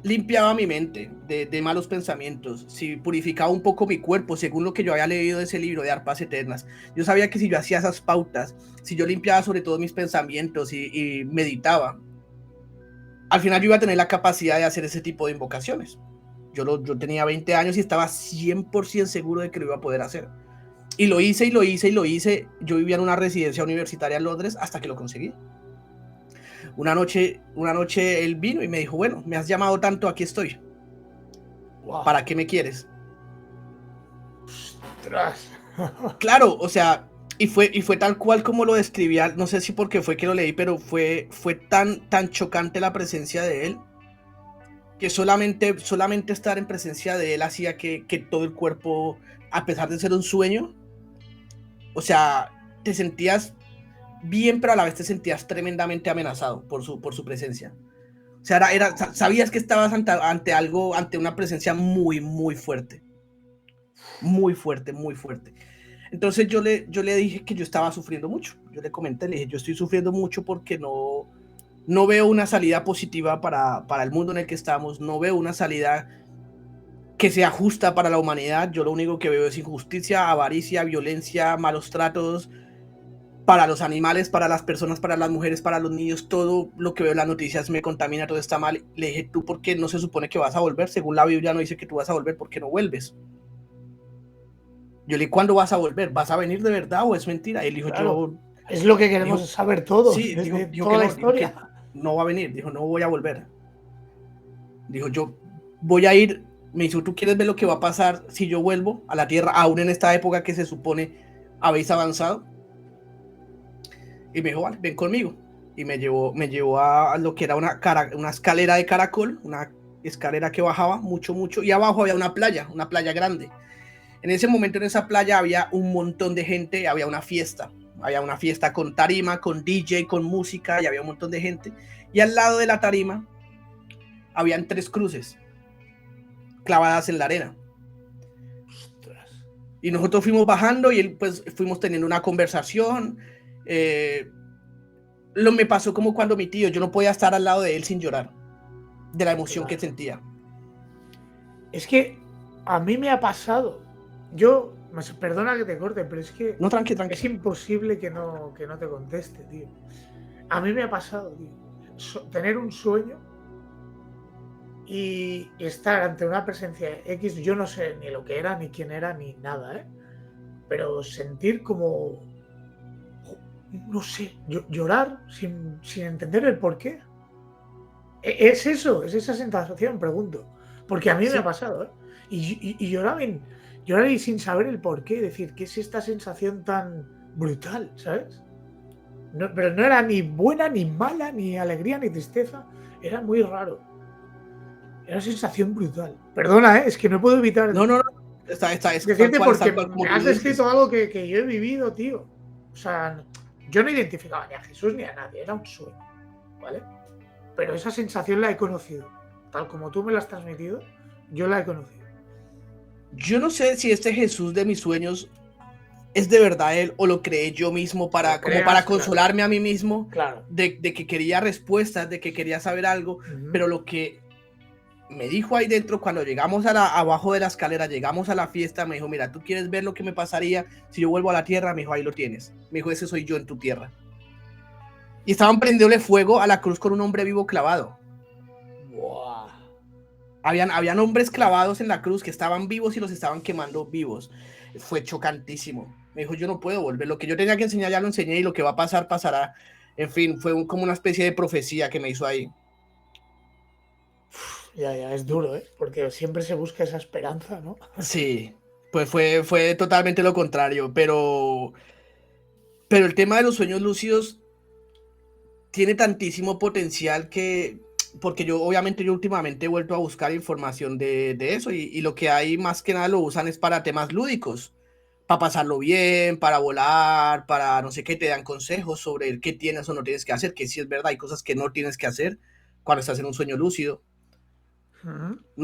limpiaba mi mente de malos pensamientos, si purificaba un poco mi cuerpo, según lo que yo había leído de ese libro de Arpas Eternas, yo sabía que si yo hacía esas pautas, si yo limpiaba sobre todo mis pensamientos y meditaba, al final yo iba a tener la capacidad de hacer ese tipo de invocaciones. Yo tenía 20 años y estaba 100% seguro de que lo iba a poder hacer. Y lo hice. Yo vivía en una residencia universitaria en Londres hasta que lo conseguí. Una noche él vino y me dijo, bueno, me has llamado tanto, aquí estoy. Wow. ¿Para qué me quieres? Ostras. Claro, o sea, y fue tal cual como lo describía, no sé si porque fue que lo leí, pero fue tan chocante la presencia de él, que solamente estar en presencia de él hacía que todo el cuerpo, a pesar de ser un sueño, o sea, te sentías bien, pero a la vez te sentías tremendamente amenazado por su presencia. O sea, sabías que estabas ante algo, ante una presencia muy, muy fuerte. Muy fuerte, muy fuerte. Entonces yo le dije que yo estaba sufriendo mucho. Yo le comenté, le dije, yo estoy sufriendo mucho porque no veo una salida positiva para el mundo en el que estamos. No veo una salida que sea justa para la humanidad. Yo lo único que veo es injusticia, avaricia, violencia, malos tratos para los animales, para las personas, para las mujeres, para los niños. Todo lo que veo en las noticias me contamina, todo está mal. Le dije, ¿tú por qué no se supone que vas a volver? Según la Biblia no dice que tú vas a volver, ¿por qué no vuelves? Yo le dije, ¿cuándo vas a volver? ¿Vas a venir de verdad o es mentira? Y él dijo, claro, es lo que queremos saber todos. Sí, dijo toda la no, historia. dijo que no va a venir, dijo, no voy a volver. Dijo, yo voy a ir. Me dijo, ¿tú quieres ver lo que va a pasar si yo vuelvo a la Tierra, aún en esta época que se supone habéis avanzado? Y me dijo, vale, ven conmigo. Y me llevó a lo que era una escalera de caracol, una escalera que bajaba mucho, y abajo había una playa grande. En ese momento en esa playa había un montón de gente, había una fiesta con tarima, con DJ, con música, y había un montón de gente. Y al lado de la tarima habían 3 cruces clavadas en la arena. Y nosotros fuimos bajando y pues fuimos teniendo una conversación. Me pasó como cuando mi tío, yo no podía estar al lado de él sin llorar de la emoción que sentía. Es que a mí me ha pasado. Yo, perdona que te corte, pero es que no, tranqui. Es imposible que no te conteste, tío. A mí me ha pasado, tío, tener un sueño y estar ante una presencia X. Yo no sé ni lo que era, ni quién era, ni nada, pero sentir como, no sé, llorar sin entender el porqué. Es eso, es esa sensación, pregunto. Porque a mí me ha pasado, y llorar y sin saber el porqué. Decir, ¿qué es esta sensación tan brutal, sabes? No, pero no era ni buena, ni mala, ni alegría, ni tristeza. Era muy raro. Era una sensación brutal. Perdona, es que no puedo evitar... No. Está decirte porque me has descrito algo que yo he vivido, tío. O sea, yo no identificaba ni a Jesús ni a nadie. Era un sueño, ¿vale? Pero esa sensación la he conocido. Tal como tú me la has transmitido, yo la he conocido. Yo no sé si este Jesús de mis sueños es de verdad él o lo creé yo mismo para consolarme a mí mismo, claro. de que quería respuestas, de que quería saber algo, pero lo que me dijo ahí dentro cuando llegamos abajo de la escalera, llegamos a la fiesta, me dijo, mira, ¿tú quieres ver lo que me pasaría si yo vuelvo a la tierra? Me dijo, ahí lo tienes. Me dijo, ese soy yo en tu tierra. Y estaban prendiéndole fuego a la cruz con un hombre vivo clavado. Wow. Habían hombres clavados en la cruz que estaban vivos y los estaban quemando vivos. Fue chocantísimo. Me dijo, yo no puedo volver. Lo que yo tenía que enseñar ya lo enseñé y lo que va a pasar, pasará. En fin, fue como una especie de profecía que me hizo ahí. Ya, es duro, ¿eh? Porque siempre se busca esa esperanza, ¿no? Sí, pues fue totalmente lo contrario, pero el tema de los sueños lúcidos tiene tantísimo potencial porque obviamente yo últimamente he vuelto a buscar información de eso y lo que hay más que nada lo usan es para temas lúdicos, para pasarlo bien, para volar, para no sé qué, te dan consejos sobre el qué tienes o no tienes que hacer, que sí es verdad, hay cosas que no tienes que hacer cuando estás en un sueño lúcido,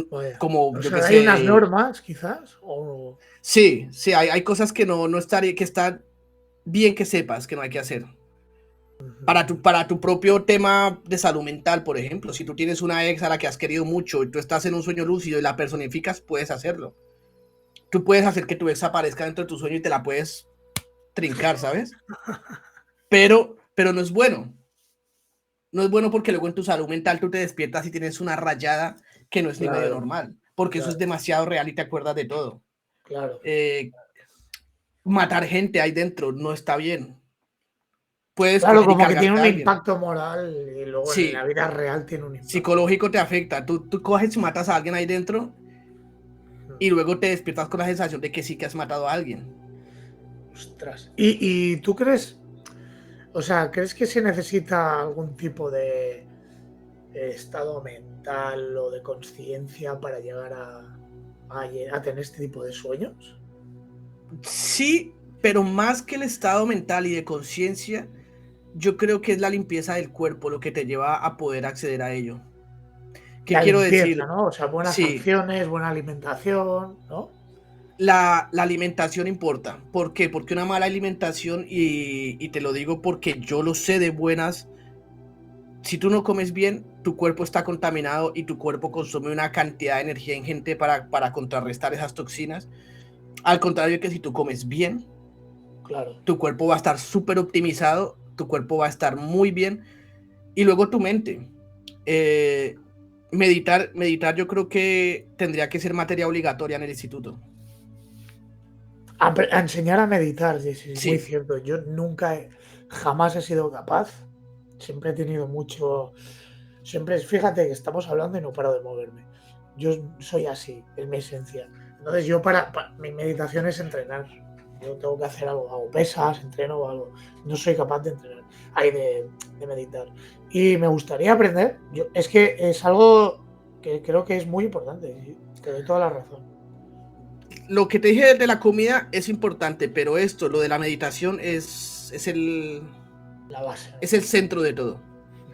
Vaya. como O yo qué sea, hay unas sé, normas, quizás, o... sí, hay cosas que no estaría, que están bien que sepas que no hay que hacer. Para tu propio tema de salud mental, por ejemplo, si tú tienes una ex a la que has querido mucho y tú estás en un sueño lúcido y la personificas, puedes hacerlo. Tú puedes hacer que tu ex aparezca dentro de tu sueño y te la puedes trincar, ¿sabes? Pero no es bueno. No es bueno porque luego en tu salud mental tú te despiertas y tienes una rayada que no es ni medio Claro, normal, porque eso es claro, demasiado real y te acuerdas de todo. claro. Eh, Matar gente ahí dentro no está bien. Puedes Claro, coger y como que tiene cargarte un a alguien. impacto moral y luego en la Sí, vida real tiene un impacto. psicológico te afecta. Tú coges y matas a alguien ahí dentro y luego te despiertas con la sensación de que sí que has matado a alguien. Ostras. ¿Y tú crees, o sea, crees que se necesita algún tipo de estado mental o de conciencia para llegar a tener este tipo de sueños? Sí, pero más que el estado mental y de conciencia, yo creo que es la limpieza del cuerpo lo que te lleva a poder acceder a ello. ¿Qué La quiero limpieza, decir? ¿no? O sea, buenas Sí, acciones, buena alimentación, ¿no? la alimentación importa. ¿Por qué? Porque una mala alimentación, y te lo digo porque yo lo sé de buenas, si tú no comes bien, tu cuerpo está contaminado y tu cuerpo consume una cantidad de energía ingente para contrarrestar esas toxinas. Al contrario que si tú comes bien, Claro. tu cuerpo va a estar súper optimizado, tu cuerpo va a estar muy bien. Y luego tu mente. Eh, meditar yo creo que tendría que ser materia obligatoria en el instituto. A enseñar a meditar, sí, sí, muy Sí, cierto. Yo jamás he sido capaz. Siempre he tenido mucho. Siempre, fíjate que estamos hablando y no paro de moverme. Yo soy así, es mi esencia. Entonces, mi meditación es entrenar. Yo tengo que hacer algo, hago pesas, entreno o algo. No soy capaz de entrenar, de meditar. Y me gustaría aprender. Es que es algo que creo que es muy importante. Sí, te doy toda la razón. lo que te dije de la comida es importante, pero lo de la meditación La base, ¿no? es el centro de todo.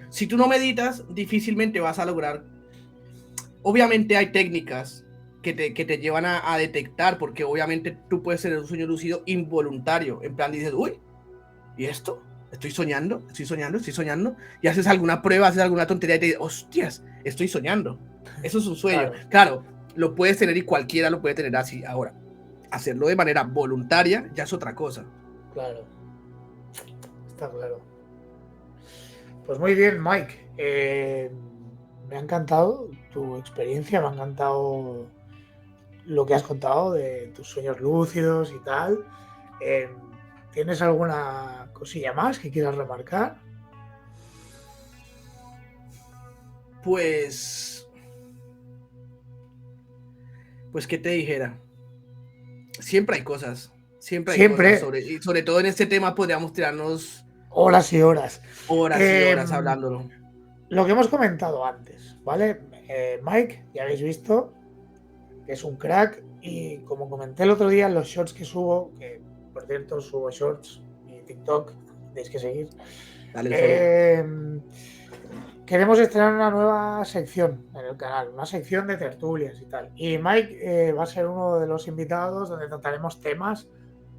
Si tú no meditas, difícilmente vas a lograr. Obviamente hay técnicas que te llevan a detectar, porque obviamente tú puedes tener un sueño lúcido involuntario. En plan, dices, uy, ¿y esto? Estoy soñando, y haces alguna prueba, haces alguna tontería y te dices, hostias, estoy soñando. Eso es un sueño. Claro, Claro, lo puedes tener y cualquiera lo puede tener así. Ahora, hacerlo de manera voluntaria ya es otra cosa. claro. Está claro. Pues muy bien, Mike. Me ha encantado tu experiencia, me ha encantado lo que has contado de tus sueños lúcidos y tal. Eh, ¿Tienes alguna cosilla más que quieras remarcar? Pues, pues, ¿qué te dijera? Siempre hay cosas, Siempre, y sobre todo en este tema podríamos tirarnos horas y horas. horas y Eh, horas hablándolo. lo que hemos comentado antes, ¿vale? Mike, ya habéis visto que es un crack y como comenté el otro día en los shorts que subo, que por cierto subo shorts y TikTok, tenéis que seguir, Dale el follow. eh, queremos estrenar una nueva sección en el canal, una sección de tertulias y tal. Y Mike va a ser uno de los invitados donde trataremos temas,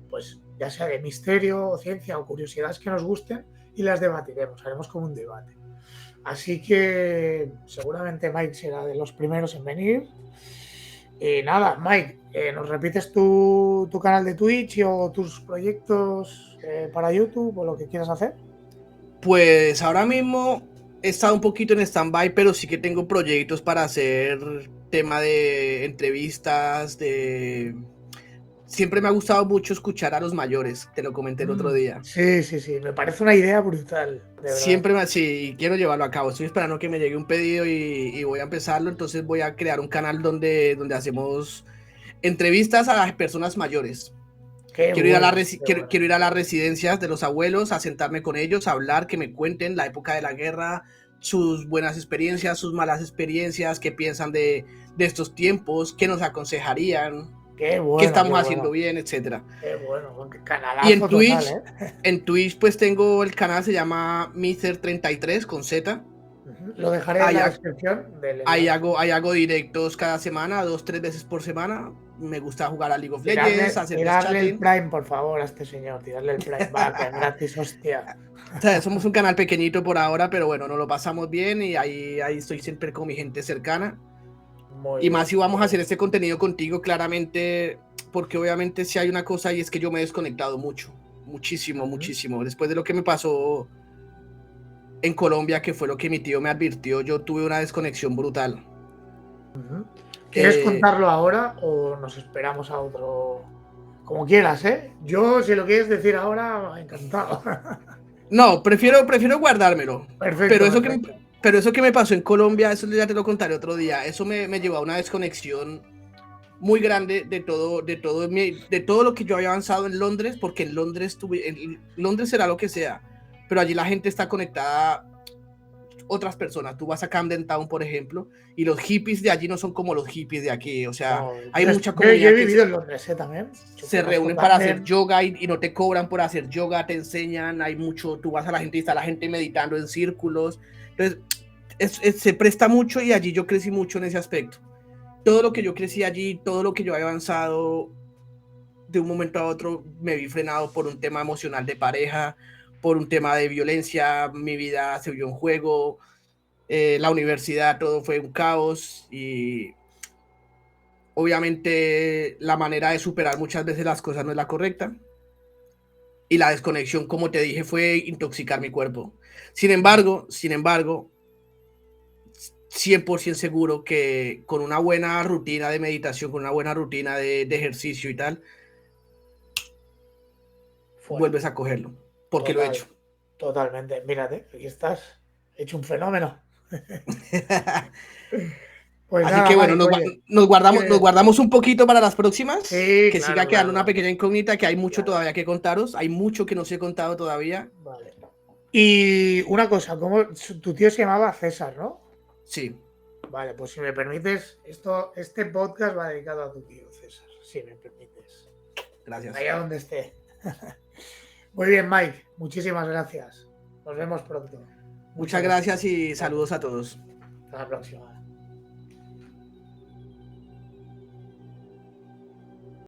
pues ya sea de misterio o ciencia o curiosidades que nos gusten y las debatiremos, haremos como un debate. Así que seguramente Mike será de los primeros en venir. Y nada, Mike, ¿nos repites tu canal de Twitch o tus proyectos para YouTube o lo que quieras hacer? Pues ahora mismo he estado un poquito en stand-by, pero sí que tengo proyectos para hacer tema de entrevistas, siempre me ha gustado mucho escuchar a los mayores, te lo comenté el otro día. Sí, me parece una idea brutal, de verdad. Siempre sí, quiero llevarlo a cabo. Estoy esperando que me llegue un pedido y voy a empezarlo. Entonces voy a crear un canal donde hacemos entrevistas a las personas mayores. Quiero ir a las residencias de los abuelos, a sentarme con ellos, a hablar, que me cuenten la época de la guerra, sus buenas experiencias, sus malas experiencias, qué piensan de estos tiempos, qué nos aconsejarían, qué estamos haciendo bien, etcétera. Qué bueno, qué canalazo. Y en Twitch, total, en Twitch pues tengo el canal, se llama Mister33 con Z. Lo dejaré en la descripción. Ahí hago directos cada semana, 2-3 veces por semana. Me gusta jugar a League of Legends, tirarle el Prime, por favor, a este señor. Tirarle el Prime, va, que es gratis, hostia. O sea, somos un canal pequeñito por ahora, pero bueno, nos lo pasamos bien y ahí estoy siempre con mi gente cercana. Muy bien, más si vamos a hacer este contenido contigo, claramente, porque obviamente si hay una cosa y es que yo me he desconectado muchísimo. Después de lo que me pasó en Colombia, que fue lo que mi tío me advirtió, yo tuve una desconexión brutal. ¿Quieres contarlo ahora o nos esperamos a otro? Como quieras, ¿eh? Yo, si lo quieres decir ahora, encantado. No, prefiero guardármelo. Perfecto. Pero eso que me pasó en Colombia, eso ya te lo contaré otro día. Eso me llevó a una desconexión muy grande de todo lo que yo había avanzado en Londres, porque en Londres será lo que sea, pero allí la gente está conectada. Otras personas, tú vas a Camden Town, por ejemplo, y los hippies de allí no son como los hippies de aquí, o sea, hay mucha comunidad. Yo he vivido en Londres también. Se reúnen para hacer yoga y no te cobran por hacer yoga, te enseñan, hay mucho, tú vas a la gente y está la gente meditando en círculos, entonces se presta mucho y allí yo crecí mucho en ese aspecto. Todo lo que yo crecí allí, todo lo que yo había avanzado, de un momento a otro me vi frenado por un tema emocional de pareja, por un tema de violencia, mi vida se vio en juego, la universidad, todo fue un caos y obviamente la manera de superar muchas veces las cosas no es la correcta y la desconexión, como te dije, fue intoxicar mi cuerpo. Sin embargo, 100% seguro que con una buena rutina de meditación, con una buena rutina de ejercicio y tal, vuelves a cogerlo. Porque lo he hecho. Totalmente. Mírate, aquí estás. He hecho un fenómeno. Pues así nada, que bueno, nos guardamos un poquito para las próximas. Sí, que siga quedando una pequeña incógnita, que hay mucho todavía que contaros. Hay mucho que no os he contado todavía. Vale. Y una cosa, tu tío se llamaba César, ¿no? Sí. Vale, pues si me permites, este podcast va dedicado a tu tío César, si me permites. Gracias. Allá donde esté. Muy bien, Mike. Muchísimas gracias. Nos vemos pronto. Muchas gracias y saludos a todos. Hasta la próxima.